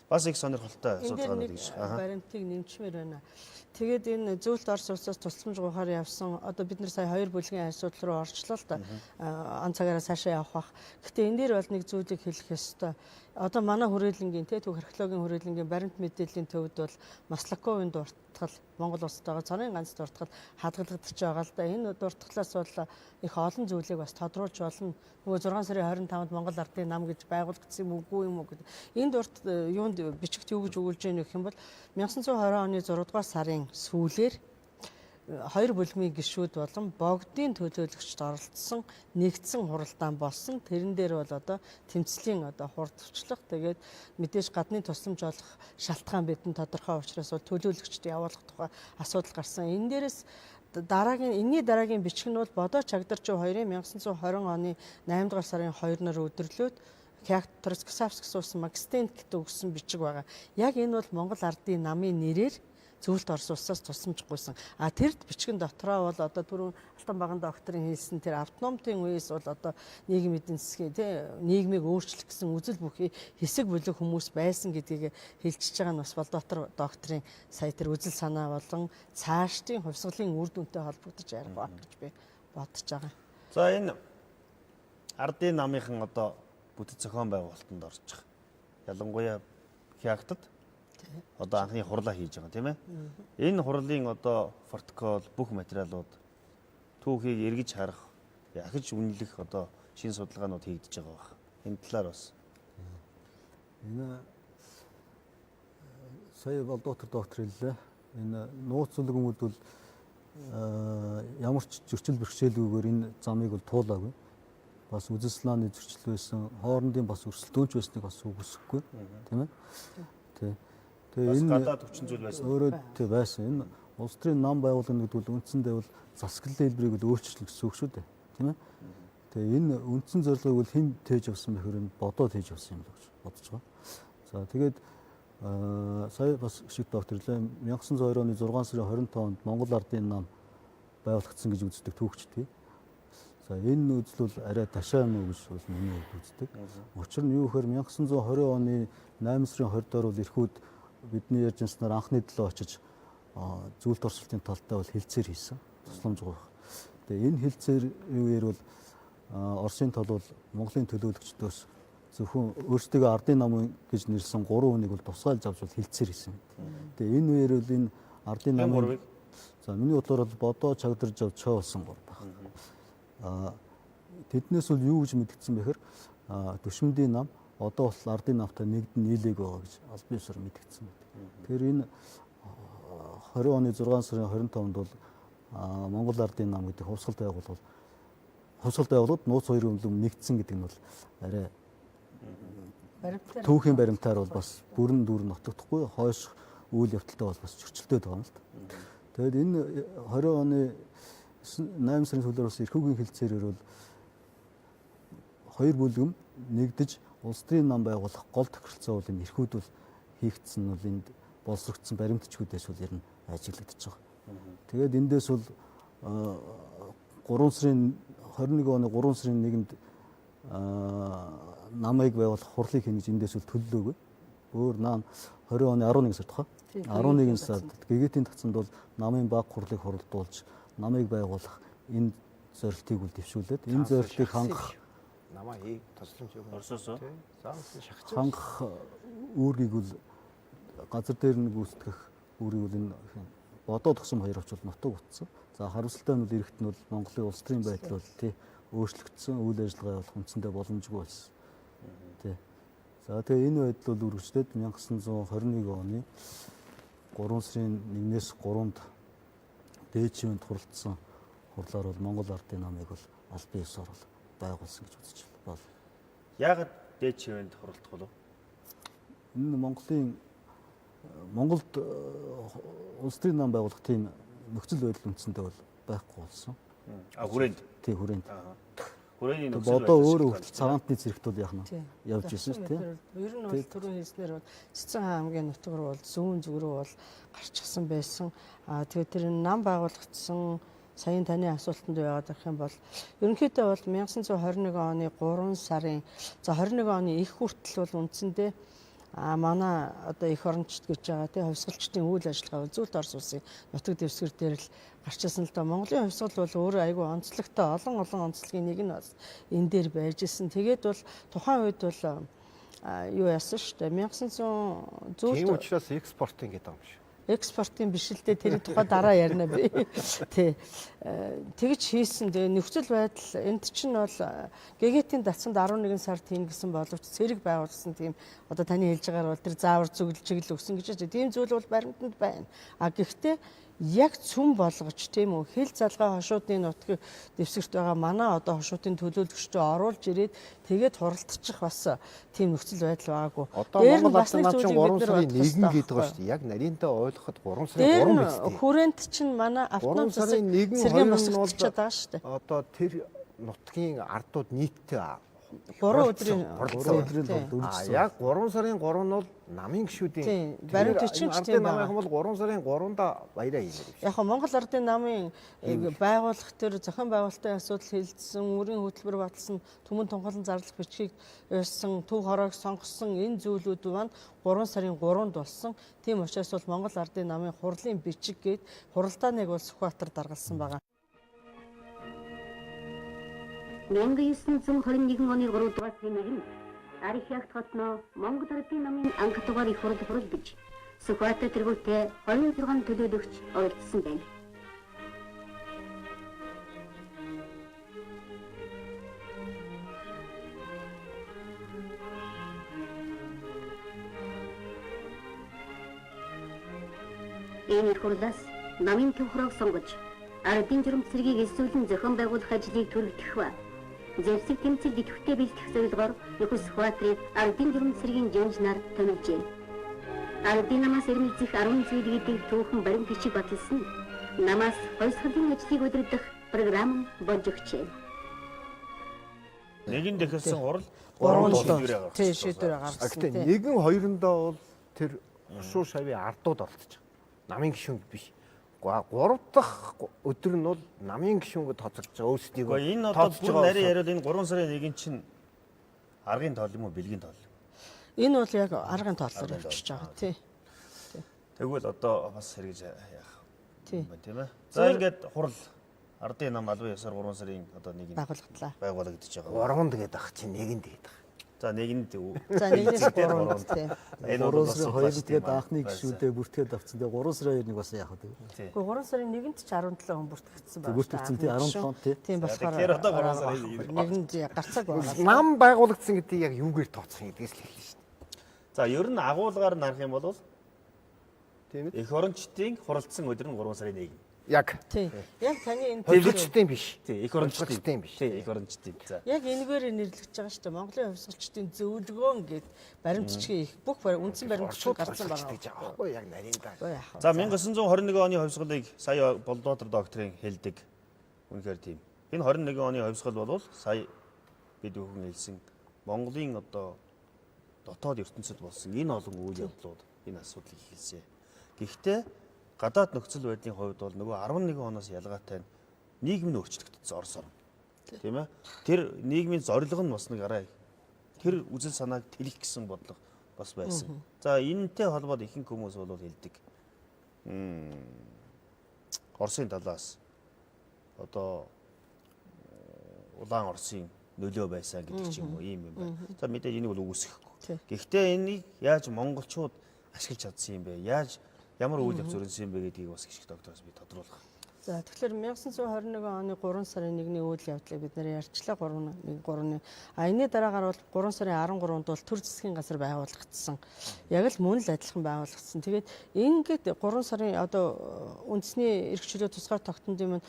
бас их сонирхолтой судалгаанууд гэж.
Баримтыг нэмчмээр байна. Тэгээд энэ зөвлөлт Орос улсаас тусламж гуйхаар явсан одоо бид нар сая 2 бүлгийн асуудал руу орчлоо л да. Он цагаараа цаашаа явах бах. Гэтэ энэ дээр бол нэг зүйлийг хэлэх ёстой. Одоо манай хүрээлэнгийн төв археологийн хүрээлэнгийн баримт мэдээллийн төвд бол Маслаковын дуртгал Монгол улсад байгаа цорын ганц дуртгал хадгалагдаж байгаа л да. Энэ дуртгалаас бол их олон зүйлийг бас тодруулж болно. Нөгөө 6 сарын 25-нд Монгол Ардын нам гэж байгуулагдсан юм үгүй юм уу гэдэг. Энэ дурт юунд бичигт юу гэж өгүүлж яах гэх юм бол 1920 оны 6 дугаар сарын сүүлээр 2 бүлмийн гишүүд болон богдын төлөөлөгчд оролцсон нэгдсэн хуралдаан болсон. Тэрэн дээр бол одоо тэмцлийн одоо хурдчлах тэгээд мэдээж гадны тусламж олох шалтгаан бидэнд тодорхой учраас бол төлөөлөгчд явуулах тухай асуудал гарсан. Энэ дээрээс энэний дараагийн бичиг нь бол Бодоо Чагдарчуу 1920 оны 8 дугаар сарын 2-нд өдөрлөөд Троцкисавск суусан Макстенк гэдэг өгсөн бичиг байгаа. Яг энэ бол Монгол Ардын намын нэрээр зөвлөлт Орос улсаас тусламж гуйсан. Тэр бичгэн дотроо бол одоо түрүүн Алтан баган докторын хэлсэн тэр автономтын үеэс бол одоо нийгмийн эдийн засгийн нийгмийг өөрчлөх гэсэн үзэл бүхий хэсэг бүлэг хүмүүс байсан гэдгийг хэлчихэж байгаа нь бас Болдотор докторын сая тэр үзэл санаа болон цаашдын хувьсгалын үр дүнтэй холбогдож ярих баг гэж би бодож байгаа.
За энэ Ардын намынхан одоо бүтэц зохион байгуулалтанд орж байгаа. Ялангуяа Хятад одоо анхны хурлаа хийж байгаа тийм ээ. Энэ хурлын одоо протокол бүх материалууд түүхийг эргэж харах, ахиж үнэлэх одоо шин судалгаанууд хийгдэж байгаа байна. Энэ талаар бас
энэ сая Болдотор доктор хэллээ. Энэ нууц зөвлөгөмүүд бол ямар ч зөрчил бэрхшээлгүйгээр энэ замыг бол туулаагүй. Бас үзэл санааны зөрчил байсан, хоорондын бас өрсөлдөөнч байсныг бас үгүйсэхгүй тийм ээ. Тий.
бас гадаад хүчин зүйл байсан.
Өөрөө тий байсан. Энэ улс төрийн нам байгууллагын гэдэг бол үндсэндээ бол засаглалын хэлбэрийг л өөрчлөх гэсэн үг шүү дээ. Тийм ээ. Тэгээ энэ үндсэн зорилгыг бол хэн тээж авсан бэхээр энэ бодоод тээж авсан юм л гэж бодож байгаа. За тэгээд сая бас шиг доктор хэлээ 1920 оны 6 сарын 25-нд Монгол Ардын нам байгуулагдсан гэж үздэг түүхчд бий. За энэ үзэл бол арай ташаа юм уу гэж бол миний хувьд үздэг. Учир нь юу гэхээр 1920 оны 8 сарын 20-доор бол эрхүүд бидний ярьж ирснээр анхны төлөө очиж зүйлт орсолтын талтай бол хилцээр хийсэн. Тусламж гуйх. Тэгээ энэ хилцээр үеэр бол Оросын тал бол Монголын төлөөлөгчдөөс зөвхөн өөрсдөө Ардын нам гэж нэрлсэн 3 хүнийг бол тусгайлж авч бол хилцээр хийсэн. Тэгээ энэ үеэр бол энэ Ардын намын за миний бодлоор бол Бодоо Чагдарж авч чой болсон 3 байна. Тэднээс бол юу гэж мэдгдсэн бэхээр Түшмдийн нам одоо бол Ардын намтай нэгдэн нийлээг байгаа гэж аль биесээр мэдгдсэн байдаг. Тэгэхээр энэ 20 оны 6 сарын 25-нд бол Монгол Ардын нам гэдэг хувьсгалт байгууллагууд нууц хоёрын өмнө нэгдсэн гэдэг нь бол арай түүхийн баримтаар бол бас бүрэн дүүр нотогдохгүй хойш үйл явдалтай бол бас зөрчилдөд байгаа юм л та. Тэгэд энэ 20 оны 8 сарын сүүлээр бас эрхүүгийн хилцээрээр бол хоёр бүлгэм нэгдэж улс төрийн нам байгуулах гол тохиролцоо бол энэ эрхүүд бол хийгдсэн нь бол энд боловсрогдсон баримтчгүүдээс бол ер нь ажиглагдаж байгаа. Тэгээд эндээс бол 21 оны 3 сарын 1-нд намыг байгуулах хурлыг хийнэ гэж эндээс бол төлөлөөгүй. Өөр наан 20 оны 11 сард тохоо. 11 сард гэгээтийн тацанд бол намын баг хурлыг хуралдуулж намыг байгуулах энэ зорилтыг бол дэвшүүлээд энэ зорилтыг хангах
намайг тусламж өгөх
Оросоос
хангах үүргийг бол газар дээр нь гүйцэтгэх үүрийг бол энэ бодоо тгсам хоёр авч бол нутаг утсан. За харамсалтай нь бол иргэд нь бол Монголын улс төрийн байдал бол тий өөрчлөгдсөн, үйл ажиллагаа явуулах үндсэндээ боломжгүй болсон. Тий. За тэгээ энэ байдал бол үргэлжлээд 1921 оны 3 сарын 1-ээс 3-нд дээдшивэнд хуралдсан хурлаар бол Монгол Ардын намыг бол аль биесээр бол байгуулсан гэж үзэж байна.
Яагаад дээд шивэнд хуралдах болов?
Энэ Монголд улс төрийн нам байгуулах тийм нөхцөл байдал үндсэндээ бол байхгүй болсон.
Хүрээнд.
Тий хүрээнд.
Хүрээний
Тэгээ
нөхцөл
одоо
байдал
өөрөө
шиг
хүртэл цагаантны зэрэгтүүд яах нь явж ирсэн шүү дээ.
Ер нь бол түрүү хэлснээр бол Цэцэн хаан аймгийн нутаг руу бол зүүн зүг рүү бол гарчихсан байсан. Тэгээд тэр нам байгуулагдсан саяын таны асуултанд яваад ирэх юм бол ерөнхийдөө бол 1921 оны 3 сарын 21 оны их хүртэл бол үндсэндээ манай одоо эх орончд гэж байгаа тий хувьсгалчдын үйл ажиллагаа үзүүлэлт Орос улсын нутаг дэвсгэр дээр л гарчсан л да. Монголын хувьсгал бол өөрөө айгүй онцлогтой олон онцлогийн нэг нь бас энэ дээр байж исэн. Тэгээд бол тухайн үед бол юу яасан шүү дээ 1900
Тийм учраас экспортын гэдэг юм шиг.
Экспортын биш л дээ тэрийн тухай дараа ярина би. Тий. Тэгж хийсэн. Тэгээ нөхцөл байдал энд чинь бол ГГТ-ийн датсанд 11 сар тийм гэсэн боловч цэрэг байгуулсан тийм одоо таны хэлж байгаагаар бол тэр заавар зүгэл чиглэл өгсөн гэж байна. Тийм зүйл бол баримтанд байна. Гэхдээ яг цүм болгож тийм үү хэл залгаа хошуудын нутгийг дэвсгэрт байгаа манай одоо хошуудын төлөөлөгчдөө оруулж ирээд тэгээд хуралдчих бас тийм нөхцөл байдал байгаагүй.
Одоо Монгол улсын наад чинь 3 сарын 1 гэдэг ба шүү дээ. Яг нарийнтаа ойлгоход 3 сарын 3 биз дээ.
Хүрээнд чинь манай автоном засаг цэргийн босгочод байгаа шүү дээ.
Одоо тэр нутгийн ардууд нийтдээ
3 өдрийн
яг 3 сарын 3 нь бол намын гишүүдийн
баримт бичиж
тийм намынхан бол 3 сарын 3-нд баяраа хийлээ.
Яг нь Монгол Ардын намын байгуулах төр зохион байгуулалтын асуудал хилцсэн, үрийн хөтөлбөр баталсан, түмэн тунхаглан зарлах бичгийг ярьсан, төв хороог сонгосон энэ зүйлүүд маань 3 сарын 3-нд болсон. Тийм учраас бол Монгол Ардын намын хурлын бичиг гээд хуралдааныг бол Сүхбаатар даргалсан байгаа.
1921 оны 3 дугаар сарын 1-нд Арихягт хотноо Монгол Ардын намын анх дугаар их хурал хурлаж Сүхбаатар тэргүүтээ 26 төлөөлөгч оролцсон байна. Энэ хурлаас намын төв хороог сонгож ардын журам цэргийг эсвэлэн зохион байгуулах ажлыг түргэх ба зэвсэг тэмцэл идэвхтэй бэлтгэх зорилгоор нөхөс Сүхбаатарын ардын журам цэргийн жинжнаар томилжээ. Ардын намаас эрмэлзэх 10 зүйл гэдэг түүхэн баримт бичиг баталсан намаас хувьсгалын ажлыг удирдах програм болж өгчээ.
Нэгэн дэхэлсэн хурал
3 тий шийдвэр гаргасан.
Гэхдээ 1-2-ндоо бол тэр хушуу шавийн ардууд оролцож байгаа. Намын гишүүнд биш. 3 дахь өдөр нь бол намын гишүүнгэд тоцолж байгаа өөрсдийг.
Энэ одоо бүр нарийн яриад энэ 3 сарын 1-ний чинь аргын тоол юм уу бэлгийн тоол?
Энэ бол яг аргын тооллоор явчихж байгаа тий.
Тэгвэл одоо бас хэрэгж яах
тийм
ээ. За ингээд хурал ардын нам албан ёсоор 3 сарын одоо 1-нд байгуулагдаж байгаа.
3-нд гээд ах чинь 1-нд гээд ах.
За 1-нд
За 1-ээс 3-нд тийм.
Энэ бол
3 сарын 2-нд гээд анхны гишүүдээ бүртгээд авцсан. Тэгээ 3 сарын 2-ыг бас яах вэ?
Гэхдээ 3 сарын 1-нд ч 17 хүн бүртгэгдсэн байна.
Бүртгэгдсэн тий 17 тий.
Тийм болохоор
тэгэхээр одоо 3 сарын
1-нд гарцаг байгаа.
Нам байгуулагдсан гэдэг яг юугээр тооцох юм гэдгээс л хэлнэ шүү дээ.
За ер нь агуулгаар нарах юм бол
тийм ээ.
эх орончдын хуралдсан өдөр нь 3 сарын 1.
Яг.
Тийм. Яг таны энэ
хувьсгалчдын биш.
Тийм, эх орончдын
биш.
Тийм, эх орончдын. За.
Яг энэгээр нэрлэгдэж байгаа шүү дээ. Монголын хувьсгалчдын зөвлөгөөн гээд баримт бичгийн их бүх үндсэн баримт бичиг гарсан байгаа.
Аахгүй яг нарийнтаа.
За 1921 оны хувьсгалыг сая Болдотор докторийн хэлдэг. Үнэхээр тийм. Энэ 21 оны хувьсгал бол сая бид бүхэн хэлсэн Монголын одоо дотоод ертөнцид болсон энэ олон үйл явдлууд энэ асуудлыг хэлсэн. Гэхдээ гадаад нөхцөл байдлын хувьд бол нөгөө 11 оноос ялгаатай нийгэм нь өөрчлөгдсөн Орос орн. Тийм ээ. Тэр нийгмийн зорилго нь бас нэг арай тэр үзэл санааг тэлэх гэсэн бодлого бас байсан. За энэтэй холбоод ихэнх хүмүүс бол хэлдэг. Оросын талаас одоо улаан Оросын нөлөө байсан гэдэг ч юм уу ийм юм байна. За мэдээж энийг бол үүсэхгүй. Гэхдээ энийг яаж монголчууд ашиглаж чадсан юм бэ? Яаж ямар үйл явц өрнөсөн юм бэ гэдгийг бас гişг доктороос би тодруулах.
За тэгэхээр 1921 оны 3 сарын 1-ний үйл явдлыг бид нэр ярьчлаа 3-ны. Энэний дараагаар бол 3 сарын 13-нд бол төр засгийн газар байгуулагдсан. Яг л мөн л адилхан байгуулагдсан. Тэгээд ингээд 3 сарын одоо үндэсний эрх чөлөө тусгаар тогтнодын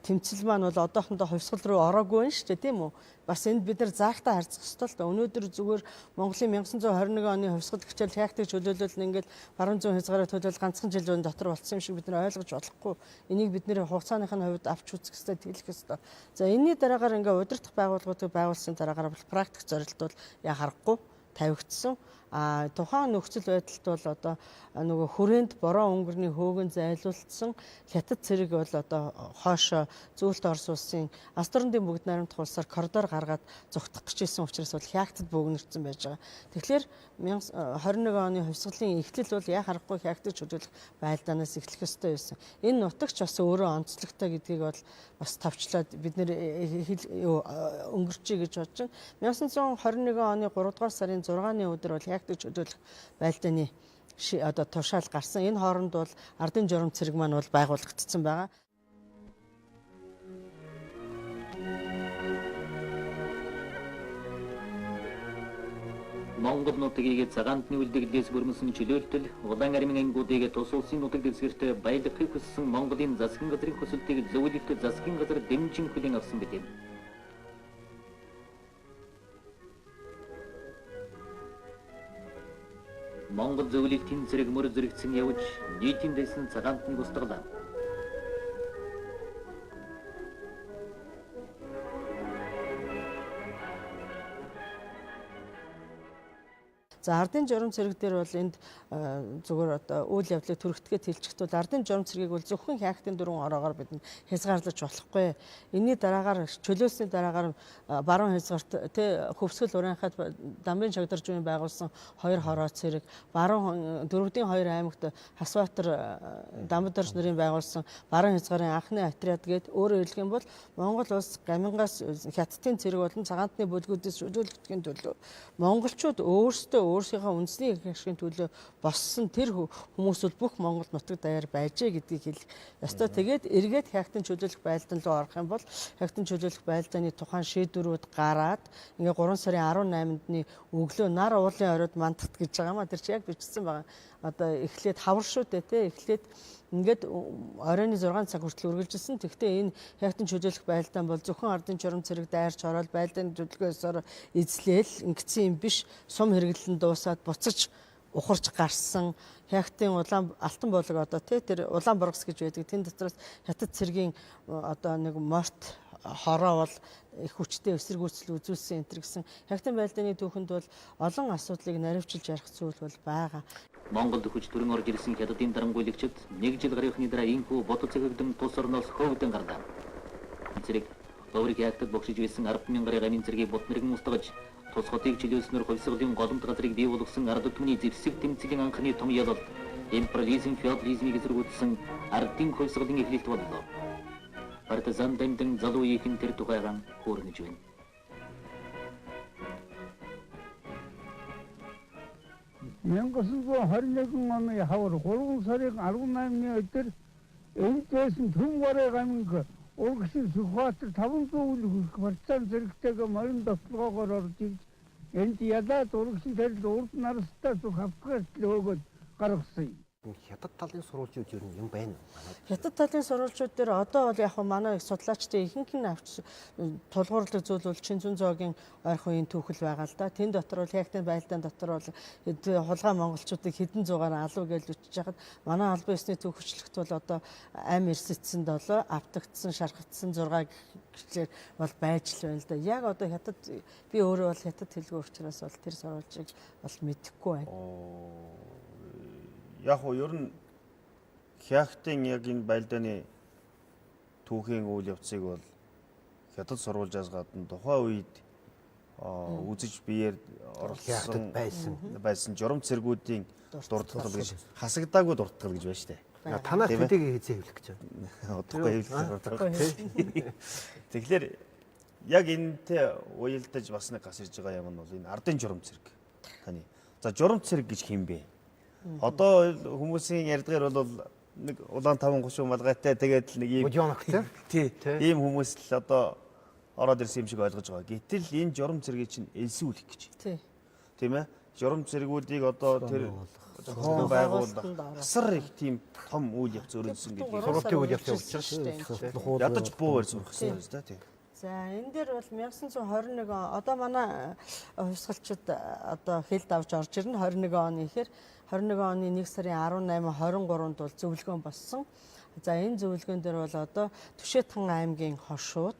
тэмцэл маань бол одоохондоо хувьсгал руу ороогүй байна шүү дээ, тийм үү? Бас энд бид нар заахтаа харьцах ёстой л да. Өнөөдөр зүгээр Монголын 1921 оны хувьсгал хичээл тактик чөлөөлөл нь ингээд баруун зүүн хязгаараа төлөөл ганцхан жилийн дотор болсон юм шиг бид нар ойлгож болохгүй. Энийг энийг бид нэр хугацааных нь хувьд авч үзэх хэрэгтэй, тэлэх хэрэгтэй. За энэний дараагаар ингээ удирдах байгууллагуудыг байгуулсан дараагаар бол практик зорилт бол яа харахгүй тавигдсан. Тухайн нөхцөл байдалд бол одоо нөгөө хүрээнд бороо өнгөрний хөөгөн зайлуулсан хятад цэрэг бол одоо хоошо зөвлөлт Орос улсын Алс дорнодын бүгд найрамдах улсаар коридор гаргаад зүгтах гэж ирсэн учраас бол хяактад бөөгнөрсөн байж байгаа. Тэгэхээр 2021 оны хувьсгалын эхлэл бол яа харахгүй хяактад чөлөөлөх байлдаанаас эхлэх ёстой байсан. Энэ нутагч бас өөрөө онцлогтой гэдгийг бол бас тавчлаад бид нэр өнгөрчий гэж бодож байна. 1921 оны 3 дугаар сарын 6-ны өдөр бол хяактад чөлөөлөх байлдааны одоо тушаал гарсан. Энэ хооронд бол ардын журам цэрэг маань бол байгуулагдсан байгаа.
Монгол нутгийг цагаантны үлдэгдлээс бүрмөсөн чөлөөлтөл улаан армийн ангиудыг тус улсын нутаг дэвсгэрт баялагыг хүссэн Монголын засгийн газрын хүсэлтийг зөвлөлт засгийн газар дэмжин хүлээн авсан бидэв. Монгол зөвлөлтийн зэрэг мөр зэрэгцэн явж нийтийн дэсэн цагаантныг устгалаа.
За ардын журам цэрэг дээр бол энд зүгээр одоо үйл явдлыг түрэгтгээд хэлчихвэл ардын журам цэргийг бол зөвхөн хяактын дөрвөн ороогоор бид хязгаарлаж болохгүй. Энийний дараагаар чөлөөсний дараагаар баруун хязгаарт хөвсгөл урeenхад Дамбын Чагдарж үеийн байгуулсан 2 хороо цэрэг, баруун дөрөвдийн 2 аймагт Хасбаатар Дамбадорж нарын байгуулсан баруун хязгаарын анхны отряд гээд өөрөөр хэлэх юм бол Монгол улс гамингаас хятадын цэрэг болон цагаантны бүлгүүдээс чөлөөлөгдөхийн төлөө монголчууд өөрсдөө өөрсдийнхөө үндэсний их ашигын төлөө боссон тэр хүмүүс бүх Монгол нутаг даяар байжээ гэдгийг хэлэх ёстой. Тэгээд эргээд хяактын чөлөөлөх байлдаан руу орох юм бол хяактын чөлөөлөх байлдааны тухайн шийдвэрүүд гараад ингээ 3 сарын 18-ны өглөө нар уулын оройд мандахт гэж байгаа маа тэр чи яг бичсэн байгаа. Одоо эхлээд хавар шүү дээ те эхлээд ингээд оройн 6 цаг хүртэл үргэлжилсэн. Тэгвэл энэ хяактын чөлөөлөх байлдаан бол зөвхөн ардын журам цэрэг дайрч ороод байлдааны төлөвлөгөөсөөр эзлээл ингэсэн юм биш. Сум хэрэглэн дуусаад буцаж ухарч гарсан хяактын улаан алтан боолог одоо тэр улаан боргос гэж байдаг. Тэн дотроос хятад цэргийн одоо нэг морт хороо бол их хүчтэй эсэргүүцэл үзүүлсэн энэ гэсэн хяактын байлдааны түүхэнд бол олон асуудлыг наривчилж ярих зүйл бол байгаа.
Монголд хүч төрөн орж ирсэн хятадын дарангуйлагчид 1 жил гарийнхны дараа инхүү бото цэгэгдэн тус орноос хөөгдөн гарлаа. Зэрэг Өврийг хяактад богшиж байсан 10,000 гаруй гамийн цэргийг бут нэргэн устгаж тус хотыг чөлөөснөр хувьсгалын голомт газрыг бий болгосон ард түмний зэвсэг тэмцэлийн анхны том ялалт империализм феодализмыг эсэргүүцсэн ардын хувьсгалын эхлэлт боллоо. Партизан дамжин залуу ихэн тэр тухайгаан хөөрнөж байна.
Мянган 1921 оны хавар 3 сарын 18-ны өдөр энэс нь Төм гараа гаминг урагшин Сүхбаатар 500 үл хүрэх партизан зэрэгтэйгээ морин дотлогоогоор орж ирж энд ядаад урагшин тэрд урд нарастаа зүх авахгүйс өгөөд гаргасан юм.
Хятад талын сурвалжууд юу юм байна уу?
Хятад талын сурвалжууд дээр одоо бол яг манай судлаачдын ихэнх нь авч тулгуурлаг зүйл бол Чинзүн зоогийн ойрхон үеийн түүхэл байгаа л да. Тэн дотор бол хяактын байлдаан дотор бол хулгай монголчуудыг хэдэн зуугаар алуу гэж үтж хахад манай албан ёсны түүхчлэгт бол одоо ам эрсэцсэн 7 автагдсан шархагдсан 6 гэхлээр бол байж л байна л да. Яг одоо хятад би өөрөө бол хятад хэлгүй учраас бол тэр сурвалжийг бол мэдэхгүй байна.
Яг уу ер нь хяактын яг энэ байлдааны түүхийн үйл явцыг бол хятад сурвалжаас гадна тухайн үед үзэж биеэр оролцсон байсан журам цэргүүдийн дурдгал гэж хасагдаагүй дурдгал гэж байна шүү дээ.
Танаас төдийг хэзээ хэвлэх гэж байна.
Удахгүй хэвлэх. Тэгэхээр яг энэтэй уялдаж бас нэг гас ирж байгаа юм нь бол энэ ардын журам цэрэг. Таны. За журам цэрэг гэж хэм бэ? Одоо хүмүүсийн ярьдгаар бол нэг улаан 5-30 малгайтай тэгээд нэг ийм ийм хүмүүс л одоо ороод ирсэн юм шиг ойлгож байгаа. Гэтэл энэ журам цэргийг чинь элсүүлэх гэж. Тийм ээ. Журам цэргүүдийг одоо тэр зохион байгуулах асар их тийм том үйл явц өрнөсөн гэдэг.
Сургуулийн үйл явц явуулж
ядаж буугаар сурах хэрэгтэй байна да тийм.
За энэ дээр бол 1921 одоо манай хувьсгалчид одоо хэлд авч орж ирнэ 21 оны ихээр 21 оны 1 сарын 18 23-нд бол зөвлөгөө болсон. За энэ зөвлөгөөн дээр бол одоо Түшээтхан аймгийн хошууд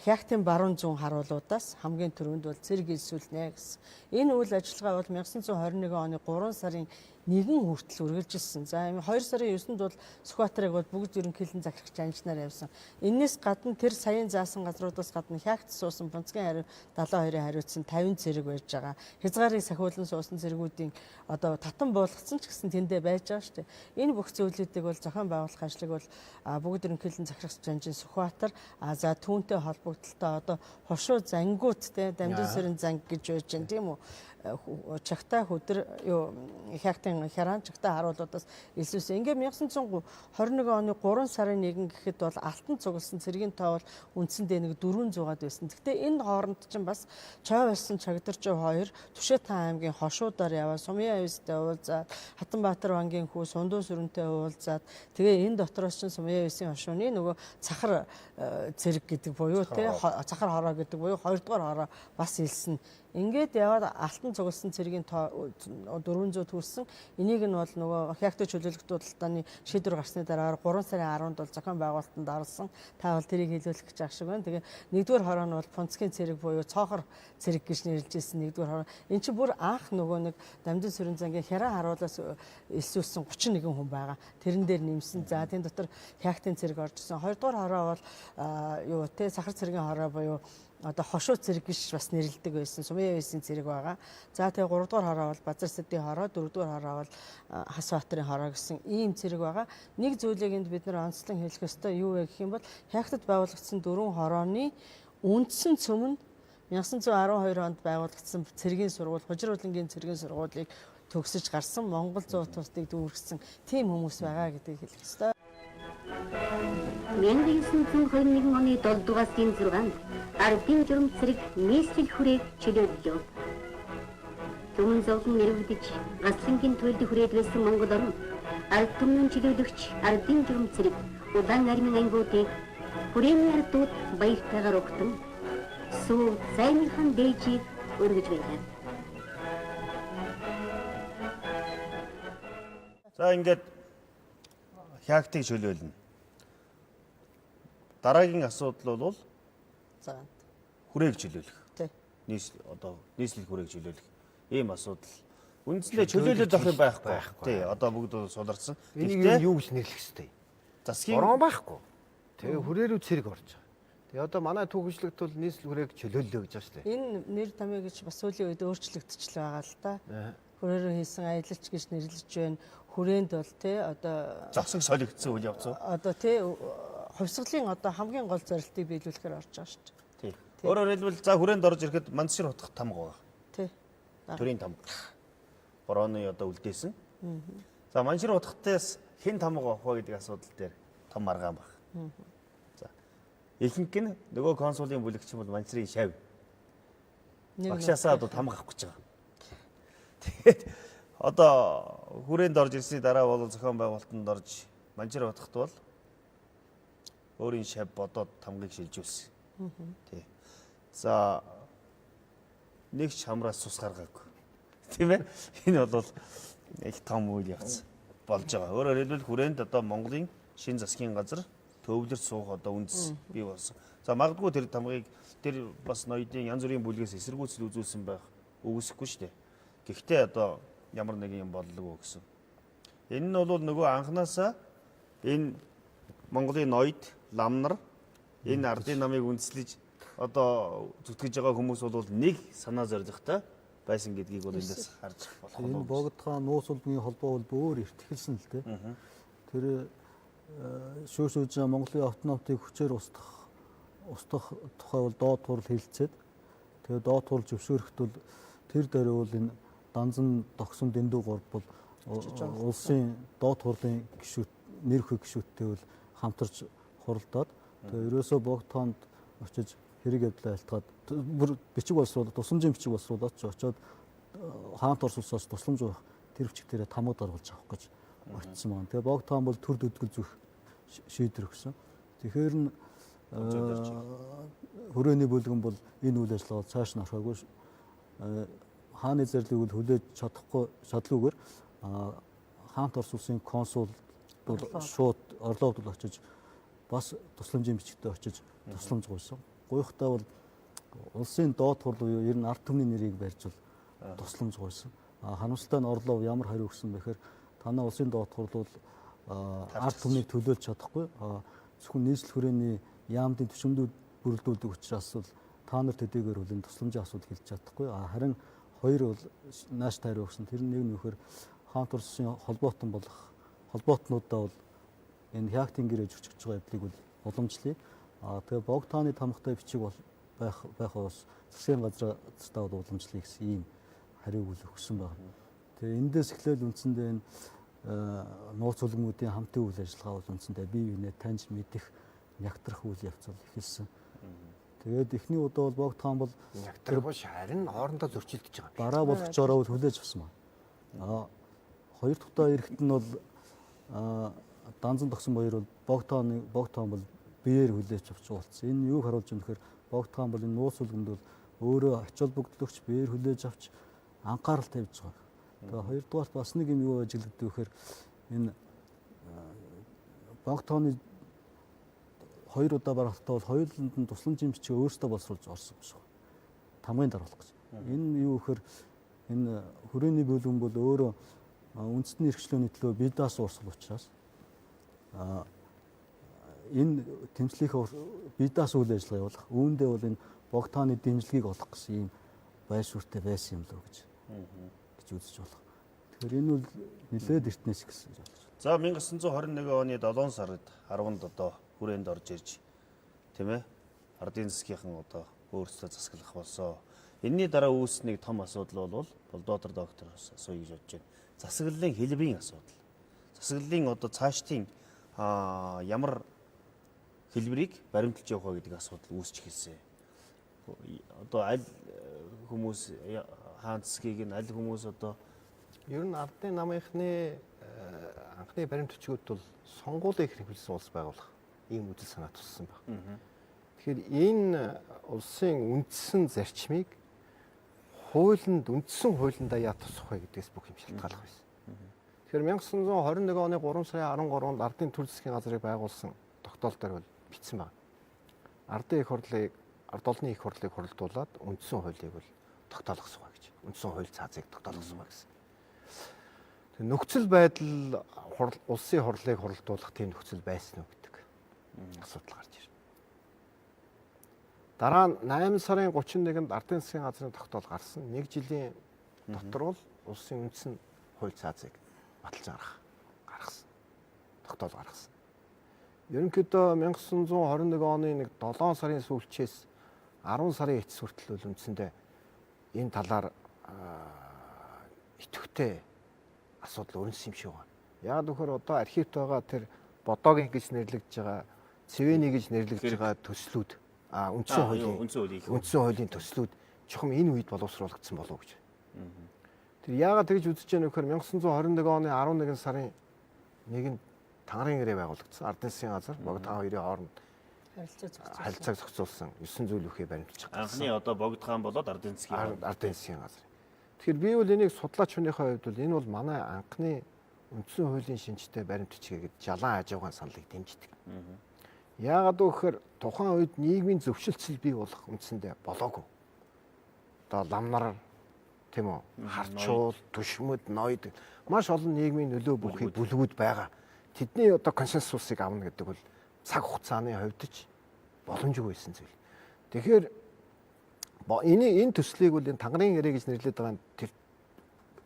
Хягтын баруун зүүн харуулуудаас хамгийн түрүүнд бол цэрэг илсүүлнэ гэсэн. Энэ үйл ажиллагаа бол 1921 оны 3 сарын 1 хүртэл үргэлжилсэн. За 2 сарын 9-нд бол Сүхбаатарыг бол бүгд ерөнхийлөн захирагч анжнаар явсан. Энээс гадна тэр саяын заасан газруудаас гадна Хягт суусан Бунцгийн 72-ын хариуцсан 50 цэрэг байж байгаа. Хязгаарыг сахиулан суусан цэргүүдийн одоо татан буулгацсан ч гэсэн тэндээ байж байгаа шүү дээ. Энэ бүх зүйлүүдийг бол зохион байгуулах ажлыг бол бүгд ерөнхийлөн захирагч анжин Сүхбаатар за түүнтэй холбогдлолтой одоо хошуу зангиуд те Дамжин сэрэн занг гэж байж байна тийм үү? Чагтай хөдөр Хягтын хяраан чагтай харуулуудаас илсүүлсэн. Ингээ 1921 оны 3 сарын 1 гэхэд бол алтан цугласан цэргийн тоо бол үндсэндээ нэг 400-аад байсан. Гэхдээ энэ хооронд чинь бас Чой болсон Чагдаржуу 2 Түшээтхан аймгийн хошуудаар яваа Сумын авьяастай уулзаад Хатанбаатар бангийн хүү Сундуу сүрэнтэй уулзаад тэгээ энэ дотроос чинь Сумын авьяасын хошууны нөгөө цахар цэрэг гэдэг буюу те цахар хороо гэдэг буюу 2 дугаар хороо бас илсэн. Ингээд яваад алтан цугласан цэргийн 400 төрсэн. Энийг нь бол нөгөө Хягтын чөлөөлөлт бодлооны шийдвэр гарсны дараа 3 сарын 10-нд бол зохион байгуулалтанд оруулсан. Та бол тэрийг хэлүүлэх гэж байгаа шиг байна. Тэгээ 1-р хороо нь бол Пунцгийн цэрэг буюу цоохор цэрэг гэж нэрлэжсэн 1-р хороо. Энд чинь бүр анх нөгөө нэг Дамжин сүрэн зангийн хяраа харуулаас элсүүлсэн 31 хүн байгаа. Тэрэн дээр нэмсэн. За тийм дотор Хягтын цэрэг орж ирсэн. 2-р хороо бол юу те сахар цэргийн хороо буюу одоо хошуу цэрэг гэж бас нэрлэдэг байсан. Сумын авьяасын цэрэг байгаа. За тэгээ 3 дугаар хороо бол Базар Сэдийн хороо, 4 дугаар хороо бол Хас Баатарын хороо гэсэн ийм цэрэг байгаа. Нэг зүйлийг энд бид нэр онцлон хэлэх ёстой юу вэ гэх юм бол Хягтад байгуулагдсан 4 хорооны үндсэн цөм нь 1912 онд байгуулагдсан цэргийн сургууль, Хужир-Улангийн цэргийн сургуулийг төгсөж гарсан Монгол зуут тусдыг дүүргэсэн тийм хүмүүс байгаа гэдгийг хэлэх ёстой.
1921 оны 7 дугаар сарын 6-нд ардын журам цэрэг нийслэл хүрээг чөлөөллөө. Түмэн зовлон нэрвэгдэж гаслангийн туйлд хүрээд байсан Монгол орн ард түмэн чөлөөлөгч ардын журам цэрэг удаан армийн ангиудыг хүрээний ардууд баяртайгаар огтон сүү займхан дээжийг өргөж байлаа.
За ингээд Хягтыг чөлөөлнө. Дараагийн асуудал бол хүрээг чөлөөлөх. Нийслэл хүрээг чөлөөлөх. Ийм асуудал. Үндсэндээ чөлөөлөд авах юм байхгүй. Тий, одоо бүгд суларсан.
Энийг юу гэж нэрлэх хэвтэй?
Засгийн
бороо байхгүй. Тэгээ хүрээ рүү цэрэг орж байгаа. Тэгээ одоо манай түүхчлэгт бол нийслэл хүрээг чөлөөллөө гэж байна шүү дээ.
Энэ нэр томьёо гэж бас сүүлийн үед өөрчлөгдөж байгаа л да. Хүрээ рүү хийсэн аялалч гэж нэрлэж байна. Хүрээнд бол тий одоо
засаг солигдсон үйл явц.
Одоо тий хувьсгалын одоо хамгийн гол зорилтыг биелүүлэхээр орж байгаа шүү дээ.
Тий. Өөрөөр хэлбэл за хүрээнд орж ирэхэд Мандшир утгах тамга байна.
Тий.
Төрийн тамга. Борооны одоо үлдээсэн. За Мандшир утгахтаас хэн тамга авах вэ гэдэг асуудал дээр том маргаан байна. За. Ихэнх нь нөгөө консулын бүлэгч бол Мандширын шав. Багшаасаа одоо тамга авах гэж байгаа. Тэгээд одоо хүрээнд орж ирсний дараа бол зохион байгуулалтанд орж Мандшир утгахт бол өөрийн шав бодоод тамгыг шилжүүлсэн. Тий. За нэг ч хамраас цус гаргаагүй. Тийм ээ. Энэ бол их том үйл явц болж байгаа. Өөрөөр хэлбэл хүрээнд одоо Монголын шин засгийн газар төвлөрч суух одоо үндэс бий болсон. За магадгүй тэр тамгыг тэр бас ноёдын янз бүрийн бүлгээс эсэргүүцэл үзүүлсэн байх үгүйсэхгүй шүү дээ. Гэхдээ одоо ямар нэгэн юм боллоо гэсэн. Энэ нь бол нөгөө анханасаа энэ Монголын ноёд лам нар энэ ардын намыг үндэслэж одоо зүтгэж байгаа хүмүүс бол нэг санаа зорилготой байсан гэдгийг бол эндээс харж болох
юм. Энэ богдхаа нуус улбгийн холбоо бол өөр ихтгэлсэн л дээ. Тэр шүүшүүж Монголын автономтыг хүчээр устгах тухай бол доод турал хэлцээд тэгээ доод турал зөвшөөрөхд бол тэр дээр бол энэ Данзан тогсон дэндүү 3 бол улсын доод турлын гишүүд нэр хөө гишүүдтэй бол хамтарч хуралдаад тэгээ ерөөсөө богдхоонд очиж хэрэг явдлаа алтгаад бичиг боловсруулаад тусламжийн бичиг боловсруулаад ч очоод хаант Орос улсаас тусламж авах тэр бичиг дээрээ тамууд оруулж авах гэж очсон байна. Тэгээ богдхоон бол төр дөдгөл зүрх шийдвэр өгсөн. Тэгэхээр нь хүрээний бүлгэн бол энэ үйл ажиллагаа цааш нь орхоогүй хааны зарлиг бол хүлээж чадахгүйгээр хаант Орос улсын консул бол шууд орлоод бол очиж бас тусламжийн бичгтээ очиж тусламж гуйсан. Гуйхдаа бол улсын доод хурл буюу ер нь ард түмний нэрийг барьж бол тусламж гуйсан. Харамсалтай нь Орлов ямар хариу өгсөн бэхээр танай улсын доод хурл бол ард түмнийг төлөөлж чадахгүй. Зөвхөн нийслэл хүрээний яамдын түвшиндүүд бүрэлдүүлдэг учраас бол та нар төдийгээр бол энэ тусламжийн асуудал хэлж чадахгүй. Харин хоёр бол нааш тариу өгсөн. Тэр нэг нь нөхөр хаант улсын холбоотон болох холбоотнуудаа бол энэ хяактын гэрээ жүжигч байгаа явдлыг бол уламжлая. Тэгээ богд тааны тамхтай бичиг бол байх бас засгийн газраас бол уламжлая гэсэн ийм хариуг өгсөн байна. Тэгээ эндээс эхлээл үндсэндээ энэ нууц үлгэмүүдийн хамтын үйл ажиллагаа бол үндсэндээ бие биенээ таньж мэдэх нягтрах үйл явц бол эхэлсэн. Тэгээд эхний удаа бол богд таан бол
нягтрах биш харин хоорондоо зөрчилдөж байгаа.
Бараа болгож ороо бол хүлээж авсан байна. Хоёр дахь удаа ирэхэд нь бол Данзан тогсон баяр бол богд таан бол биеэр хүлээж авч уулцсан. Энэ юуг харуулж байгаа нөхөр богд таан бол энэ нууц үлгэнд бол өөрөө ач холбогдлогч биеэр хүлээж авч анхаарал тавьж байгаа. Тэгээ хоёрдугаар бас нэг юм юу ажиглагддаг вэхээр энэ богд тааны хоёр удаа барахтаа бол хоёуланд нь тусламжийн бичиг өөрсдөө боловсруулж орсон биш үү? Тамгын даруулах гэж. Энэ юу вэхээр энэ хүрээний бүлгэн бол өөрөө үндэсний эрхчлөөний төлөө бие даасан урсгал учраас энэ тэмцлийнхээ бие даасан үйл ажиллагаа явуулах. Үүндээ бол энэ богд тааны дэмжлэгийг олох гэсэн ийм байшууртай байсан юм лөө гэж үзэж болох. Тэгэхээр энэ бол нэлээд эртнээс гэсэн гэж байна.
За 1921 оны 7 сард 10-нд одоо хүрээнд орж ирж тийм ээ ардын засгийнхан одоо өөрсдөө засаглах болсон. Энийний дараа үүссэн нэг том асуудал бол Болдотор доктор асууя гэж бодож байна. Засаглалын хэлбэрийн асуудал. Засаглалын одоо цаашдын ямар хэлбэрийг баримталж явах вэ гэдэг асуудал үүсч эхэлсэн. Одоо аль хүмүүс хаан засгийг нь аль хүмүүс одоо
ер нь ардын намынхны анхны баримт бичгүүд бол сонгуулийн хэрэгжилсэн улс байгуулах ийм үйл санаа туссан байна. Тэгэхээр энэ улсын үндсэн зарчмыг үндсэн хуулиндаа яа тусах вэ гэдгээс бүх юм шалтгаалах байсан. Тэгэхээр 1921 оны 3 сарын 13-нд ардын төр засгийн газрыг байгуулсан тогтоол дээр бол бичсэн байна. Ардын их хурлыг, ард олонны их хурлыг хурлдуулаад үндсэн хуулийг бол тогтоолгосон гэж. Үндсэн хууль цаазыг тогтоолгосон гэсэн. Тэгээ нөхцөл байдал улсын хурлыг хурлдуулах тийм нөхцөл байсан уу гэдэг асуудал гарч ирнэ. Дараа нь 8 сарын 31-нд ардын засгийн газрын тогтоол гарсан. 1 жилийн дотор бол улсын үндсэн хууль цаазыг баталж гаргасан. Тогтоол гаргасан. Ерөнхийдөө 1921 оны 7 сарын сүүлчээс 10 сарын эцэс хүртэл бол үндсэндээ энэ талаар идэвхтэй асуудал өрнөсөн юм шиг байна. Яг тэгэхээр одоо архивт байгаа тэр бодоогийн гэж нэрлэгдэж байгаа, цэвэний гэж нэрлэгдэж байгаа төслүүд үндсэн хуулийн төслүүд чухам энэ үед боловсруулагдсан болов уу гэж. Тэр яагаад тэгж үзэж байгаа нөхөр 1921 оны 11 сарын 1-нд Тангарын гэрээ байгуулагдсан. Ардын засгийн газар богд хаан хоёрын хооронд харилцааг зохицуулсан 9 зүйл үхий баримтж байгаа.
Анхны одоо богд хаан болоод ардын
засгийн газар. Тэгэхээр би бол энийг судлаач хүнийхээ хувьд бол энэ бол манай анхны үндсэн хуулийн шинжтэй баримт бичгээ гэж жалан хажуугын саналыг дэмждэг. Яагаад гэвэл тухайн үед нийгмийн зөвшөлтсөл бий болох үндсэндээ болоогүй. Одоо ламнар тийм үү, харчуул, түшмэд, ноёд маш олон нийгмийн нөлөө бүхий бүлгүүд байгаа. Тэдний одоо консенсусыг авна гэдэг бол цаг хугацааны хувьд ч боломжгүй байсан зүйл. Тэгэхээр энэ төслийг бол энэ Тангарын гэрээ гэж нэрлэдэг байгаа тэр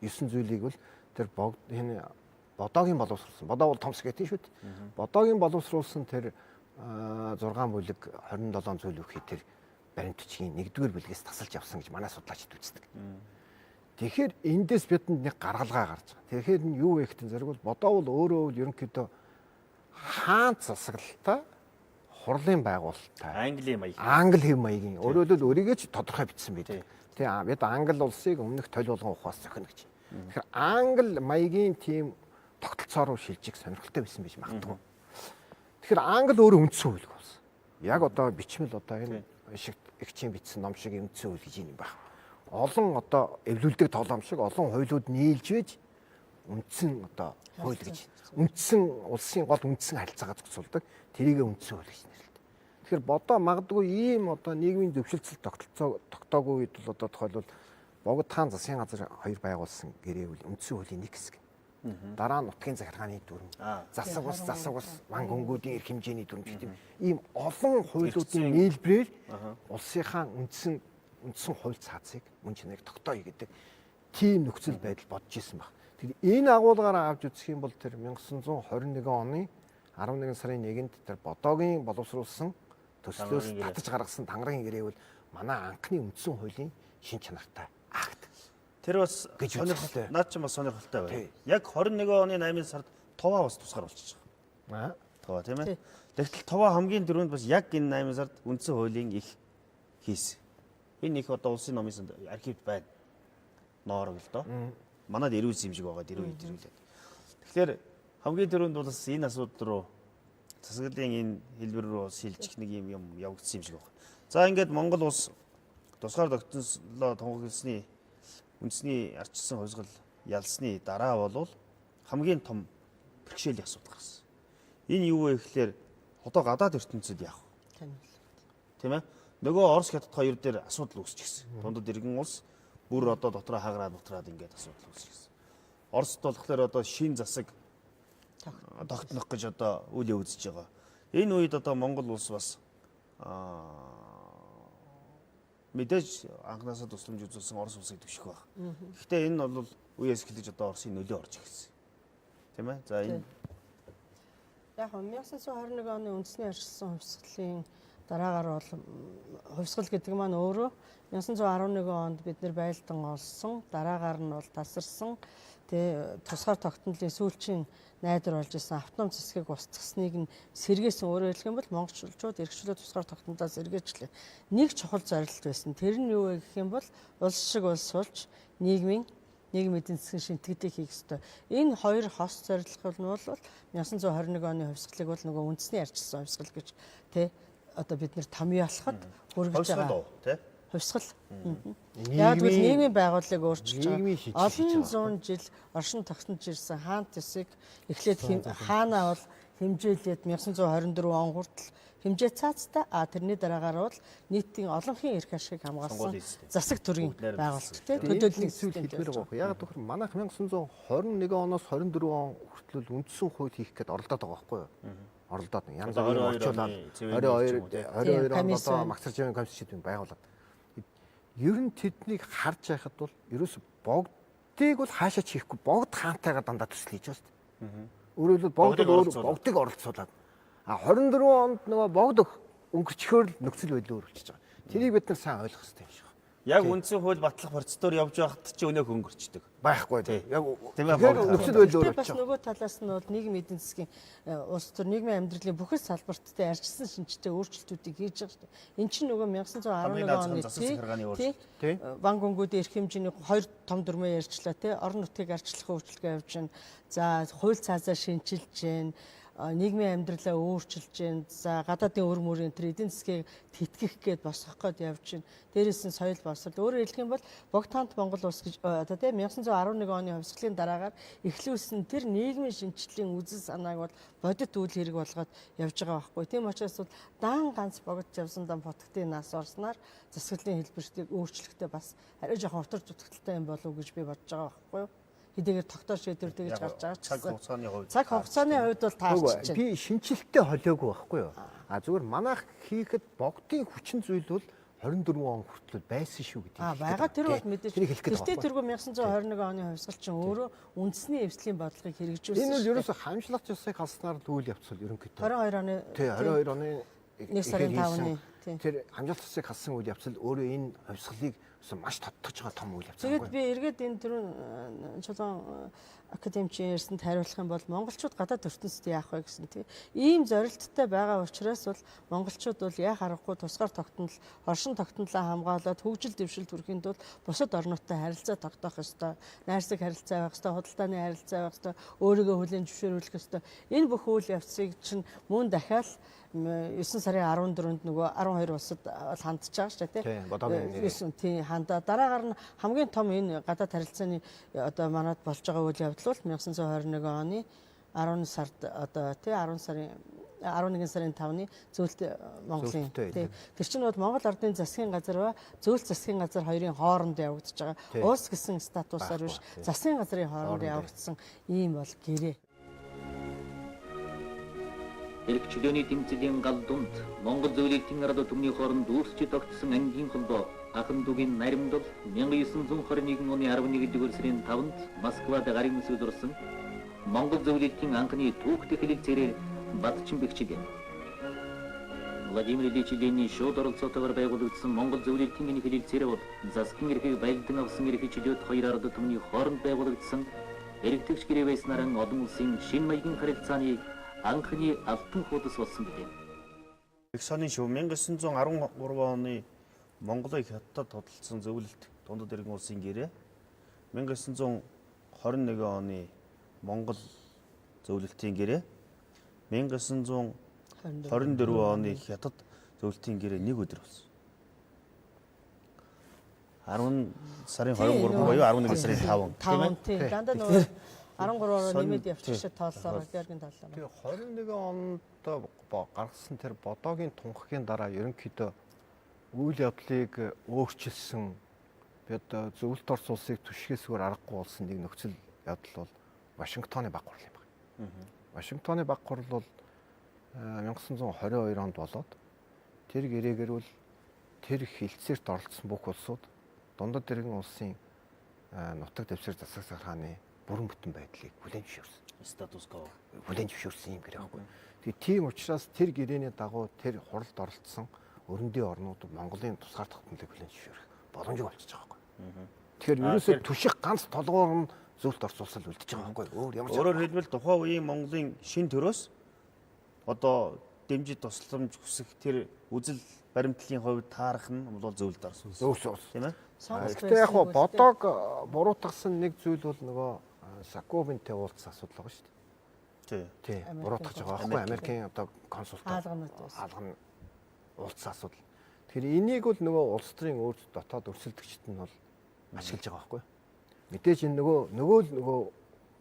9 зүйлийг бол тэр бодоогийн боловсруулсан. Бодоо бол томс гэдэг шүү дээ. Бодоогийн боловсруулсан тэр 6 бүлэг 27 зүйл үхий тэр баримт бичгийн 1-р бүлгээс тасалж авсан гэж манай судлаачид үздэг. Тэгэхээр эндээс бидэнд нэг гаргалгаа гарч байгаа. Тэгэхээр нь юу вэ гэхтэн зэрэг бол бодоо бол өөрөө бол ерөнхийдөө хаан засаглалтаа хурлын байгуулалтаа англи хэв маягийн өөрөөр хэлбэл өөрийгөө ч тодорхой бичсэн байдаг. Тэгээ бид англи улсыг өмнөх толь болгон ухаас зохино гэж. Тэгэхээр англи маягийн тийм тогтолцоороо шилжих сонирхолтой байсан байж магадгүй. Тэгэхээр англи өөрөө үндсэн хууль болсон. Яг одоо бичмэл одоо энэ эгчийн бичсэн ном шиг үндсэн хууль гэж юм байна. Олон одоо эвлүүлдэг тоглоом шиг олон хуулиуд нийлж байж үндсэн одоо хууль гэж үндсэн улсын гол үндсэн харилцаагаа зохицуулдаг. Тэрийг үндсэн хууль гэж нэрлэдэг. Тэгэхээр бодоо магадгүй ийм одоо нийгмийн зөвшөлтсөл тогтоогүй үед бол одоо тохиолбол богд хаан засгийн газар хоёр байгуулсан гэрээвэл үндсэн хуулийн нэг хэсэг. Дараа нь нутгийн захиргааны дүрм, засаг ус, ван гөнгүүдийн эрх хэмжээний дүрм гэх юм. Ийм олон хуулиудын нийлбэрээр улсынхаа үндсэн хууль цаазыг мөн чанарыг тогтооё гэдэг тийм нөхцөл байдал бодож исэн баг. Тэгэхээр энэ агуулгаараа авч үзэх юм бол тэр 1921 оны 11 сарын 1-нд тэр бодоогийн боловсруулсан төслөөс татаж гаргасан Тангаргийн гэрээвэл манай анхны үндсэн хуулийн шин чанартай акт.
Тэр бас сонирхолтой. Наад чинь бас сонирхолтой байна. Яг 21 оны 8 сард Туваа бас тусгаар болчихж байгаа. Туваа тийм ээ. Тэгтэл Туваа хамгийн дөрөнд бас яг энэ 8 сард үндсэн хуулийн их хийсэн. Энэ их одоо улсын номын архивд байна. Ноорог л доо. Манайд ирүүлсэн юм шиг байгаа ирүүлээд. Тэгэхээр хамгийн дөрөнд бол бас энэ асуудал руу засаглалын энэ хэлбэр рүү шилжих нэг юм явагдсан юм шиг байна. За ингээд Монгол улс тусгаар тогтнолоо тунхагласны үндэсний арчилсан хувьсгал ялсны дараа бол хамгийн том бэрхшээлийн асуудал гарсан. Энэ юу вэ гэхээр одоо гадаад ертөнцид яах вэ? Тийм ээ. Нөгөө Орос хятад хоёр дээр асуудал үүсчихсэн. Дундад иргэн улс бүр одоо дотроо хагараад ингээд асуудал үүсчихсэн. Оросд болохоор одоо шин засаг тогтнох гэж одоо үйл явуулж байгаа. Энэ үед одоо Монгол улс бас мэдээж анхнаасаа тусламж үзүүлсэн Орос улсыг төвших баг. Гэхдээ энэ бол үеэс эхэлж одоо Оросын нөлөө орж ирсэн. Тийм ээ. За энэ
яг 1921 оны үндэсний арчилсан хувьсгалын дараагаар бол хувьсгал гэдэг маань өөрөө 1911 онд бид нэр байлдан олсон, дараагаар нь бол тасарсан. Тэгээ тусгаар тогтнолын сүүлчийн найдар болж исэн автоном засгийг устгасныг нь сэргээсэн. Өөрөөр хэлэх юм бол монголчууд эрхчлөө тусгаар тогтнолоо сэргээжлээ. Нэг чухал зорилт байсан. Тэр нь юу вэ гэх юм бол улс шиг улс суулж нийгмийн эдийн засгийн шинтгэдэг хийх ёстой. Энэ хоёр хос зорилго нь бол 1921 оны хувьсгалыг бол нөгөө үндэсний арчилсан хувьсгал гэж одоо бид нэр томьёолоход хүргэж байгаа. Хувьсгал. Яг бол нийгмийн байгууллагыг өөрчилж байгаа. Олон зуун жил оршин тогтнож ирсэн хаан төсийг эхлээд хаанаа бол хэмжээлээд 1924 он хүртэл хэмжээ цаацтай тэрний дараагаар бол нийтийн олонхын эрх ашигыг хамгаалсан засаг төрийн байгууллага төдийллийн
хэлбэр байгаа. Яг тэгэхээр манайх 1921 оноос 24 он хүртэл үндсэн хууль хийх гээд оролдоод байгаа байхгүй юу? Оролдоод янз бүрийн орчуулаад 22 онд одоо Магцаржийн комиссийн байгуулаад ер нь тэднийг харж байхад бол ерөөс богдыг бол хаашаа чихгүй богд хаантайгаа дандаа төсөл хийж байна. Өөрөөр хэлбэл богдыг оролцуулаад 24 онд нөгөө богд өнгөрчхөөр л нөхцөл байдал өөрчлөж байгаа. Тэрийг бид нар сайн ойлгох хэрэгтэй юм шиг.
Яг үндсэн хууль батлах процедур явж байхад чи өнөөх өнгөрчдөг.
Байхгүй тийм. Яг нөхцөл байдал өөрчлөж
байгаа. Бас нөгөө талаас нь бол нийгмийн эдийн засгийн улс төр нийгмийн амьдралын бүхэл салбарттай арчилсан шинжтэй өөрчлөлтүүдийг хийж байгаа шүү дээ. Энд чинь нөгөө 1911 оны ван гөнгүүдийн эрх хэмжээний хоёр том дүрмээ ярьчлаа тий. Орон нутгийг арчлах үйлчлэгээ явж байна. За хууль цаазаа шинжилж байна. Нийгмийн амьдралаа өөрчилж байна. За гадаадын өр мөрийн тэр эдийн засгийг тэтгэх гээд босгох гээд явж байна. Дээрээс нь соёл боловсрол. Өөрөөр хэлэх юм бол богд хаант Монгол улс гэж одоо тийм 1911 оны хувьсгалын дараагаар эхлүүлсэн тэр нийгмийн шинжилгээний үзэл санааг бол бодит үйл хэрэг болгоод явж байгаа байхгүй. Тийм учраас бол дан ганц богд явсан дан потгтын нас орсноор засаглалын хэлбэртийг өөрчлөхтэй бас арай жоохон утар зүтгэлтэй юм болов уу гэж би бодож байгаа байхгүй юу? Хэдийгээр тогтоож шийдвэр тэгж гарч байгаа ч цаг хугацааны хувьд бол таарч байна.
Би шинжилттэй холиогүй байхгүй юу? Зүгээр манайх хийхэд богдын хүчин зүйл бол 24 он хүртэл байсан шүү гэдэг.
Байгаа тэр бол мэдээж. Гэхдээ тэргүй 1921 оны хувьсгал чинь өөрөө үндэсний эвслийн бодлогыг хэрэгжүүлсэн.
Энэ бол ерөөсө хамжлах ёсыг халснаар үйл явцвал ерөнхийдөө
22 оны
22 оны
1 сарын 5-ны
тэр хамжлах ёсыг халсан үйл явцал өөрөө энэ хувьсгалыг маш тодтогч байгаа том үйл явц.
Тэгээд би эргээд энэ түрүүн чулуун академичийн ярьсанд хариулах юм бол монголчууд гадаад ертөнцид яах вэ гэсэн тийм ийм зорилттой байгаа учраас бол монголчууд бол яах аргагүй тусгаар тогтнол, оршин тогтнолоо хамгаалаад хөгжил дэвшилт хүрэхэд бол бусад орнуудтай харилцаа тогтоох ёстой, найрсаг харилцаа байх ёстой, худалдааны харилцаа байх ёстой, өөрийгөө хүлээн зөвшөөрүүлэх ёстой. Энэ бүх үйл явцыг чинь мөн дахиад 9 сарын 14-нд нөгөө 12 улсад хандж байгаа шүү дээ тийм. анда дараагаар нь хамгийн том энэ гадаад харилцааны одоо манад болж байгаа үйл явдал бол 1921 оны 10 сард одоо тий 11 сарын 5-ны зөвлөлт Монголын тий тэр чинь бол Монгол Ардын засгийн газар ба зөвлөлт засгийн газар хоёрын хооронд явагдаж байгаа улс гэсэн статусаар биш засгийн газрын хооронд явагдсан ийм бол гэрээ.
Эрх чөлөөний тэмцэлийн гал дунд Монгол зөвлөлтийн ард түмний хооронд үүсч тогтсон ангийн холбоо Ахан дүүгийн наримдал 1921 оны 11-р сарын 5-нд Москвад гарын үсэг дурсан Монгол зөвлөлтийн анхны түүхтэй хэлэлцээрээр Батчин бэхжээ. Владимир Ильич Ленин шууд оролцоотойгоор байгуулагдсан Монгол зөвлөлтийн энэ хэлэлцээрээ бол засгийн эрхийг баялдан авсан эрх чөлөөт хоёр ард түмний хооронд байгуулагдсан эрхтгч гэрээ байснаар олон улсын шинэ маягийн харилцааны анхны алтан хуудас болсон билээ.
Их сони шүү 1913 оны Монголыг хятад тодолцсон зөвлөлт дундад иргэн улсын гэрээ 1921 оны Монгол зөвлөлтийн гэрээ 1924 оны хятад зөвлөлтийн гэрээ нэг өдөр болсон. 10 сарын 23 буюу 11 сарын 5
тийм дандаа нөгөө 13-оор нэмээд явчихсан тооллоо гэргийн тооллоо.
Тэгээ 21 онд гаргасан тэр бодоогийн тунхагийн дараа ерөнхийдөө үйл явдлыг өөрчилсөн бид зөвлөлт орц улсыг түшгээсгээр аргагүй болсон нэг нөхцөл явдал бол Вашингтоны баг хурал юм байна. Вашингтоны баг хурал бол 1922 онд болоод тэр гэрээгээр бол тэр хилцээрт оролцсон бүх улсууд дундад иргэн улсын нутаг дэвсгэр засаг сахааны бүрэн бүтэн байдлыг хүлээн зөвшөөрсөн.
Статус кво
хүлээн зөвшөөрсөн юм гэрээ байхгүй. Тэгээ тийм учраас тэр гэрээний дагуу тэр хуралд оролцсон өрөндийн орнууд Монголын тусгаар тогтнолыг хүлээн зөвшөөрөх боломжтой болчихж байгаа байхгүй. Тэгэхээр ерөөсөө түших ганц толгуур нь зөвлөлт орц улсад үлдчихэж байгаа байхгүй.
Өөрөөр хэлбэл тухайн үеийн Монголын шин төрөөс одоо дэмжиж тусламж хүсэх тэр үзэл баримтлалын хувьд таарах нь бол зөвлөлт орц улс. Тийм ээ.
Гэхдээ яг бодог буруутгасан нэг зүйл бол нөгөө Сакубинтэй уулзсан асуудал байгаа шүү дээ. Тий. Буруутгаж байгаа байхгүй Америкийн одоо консулт хаалганы уулзсан асуудал. Тэгэхээр энийг бол нөгөө улс төрийн өөр дотоод өрсөлдөгчд нь бол ашиглаж байгаа байхгүй. Мэдээж энэ нөгөө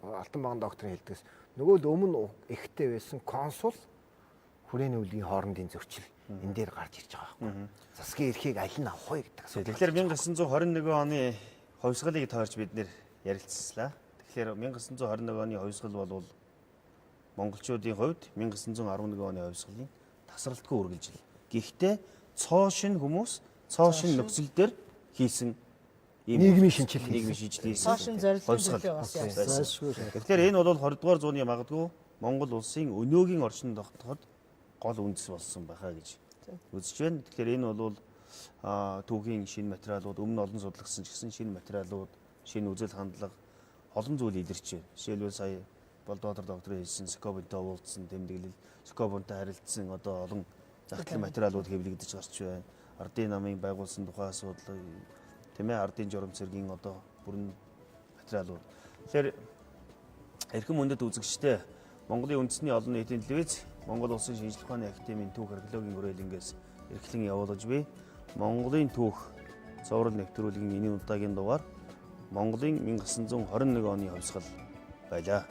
Алтан баган докторын хэлдгээс нөгөө л өмнө ихтэй байсан консул хүрээний үлгийн хоорондын зөрчил энэ дээр гарч ирж байгаа байхгүй. Засгийн эрхийг аль нь авах вэ гэдэг асуудал.
Тэгэхээр 1921 оны хувьсгалыг тойрч бид нэр ярилцлаа. Тэгэхээр 1921 оны хувьсгал бол монголчуудын хувьд 1911 оны хувьсгалын тасралтгүй үргэлжил. Гэхдээ цоо шин хүмүүс цоо шин нөхцөл дээр хийсэн
нийгмийн шинжил
хийсэн.
Цоо шин зорилгын төлөө бас
байсан. Тэгэхээр энэ бол 20 дугаар зууны магадгүй Монгол улсын өнөөгийн орчинд тогтоход гол үндэс болсон байхаа гэж үзэж байна. Тэгэхээр энэ бол түүхийн шинэ материалууд өмнө олон судлагдсан ч гэсэн шинэ материалууд, шинэ үзэл хандлага олон зүйл илэрч байна. Жишээлбэл сая Болдоодор докторын хэлсэн Сакубинтэй уулзсан тэмдэглэл, Сакубинтэй харилцсан одоо олон захидлын материалууд хэвлэгдэж гарч байна. Ардын намын байгуулсан тухай асуудал, тийм ээ, ардын журам цэргийн одоо бүрэн материалууд. Тэгэхээр эрхэм мөндөд үзэгчтэй Монголын үндэсний олон нийтийн телевиз, Монгол Улсын шинжлэх ухааны академийн түүх археологийн хүрээлэнгээс эрхлэн явуулж буй Монголын түүх зураг нэвтрүүлгийн энэ удаагийн дугаар Монголын 1921 оны хувьсгал байлаа.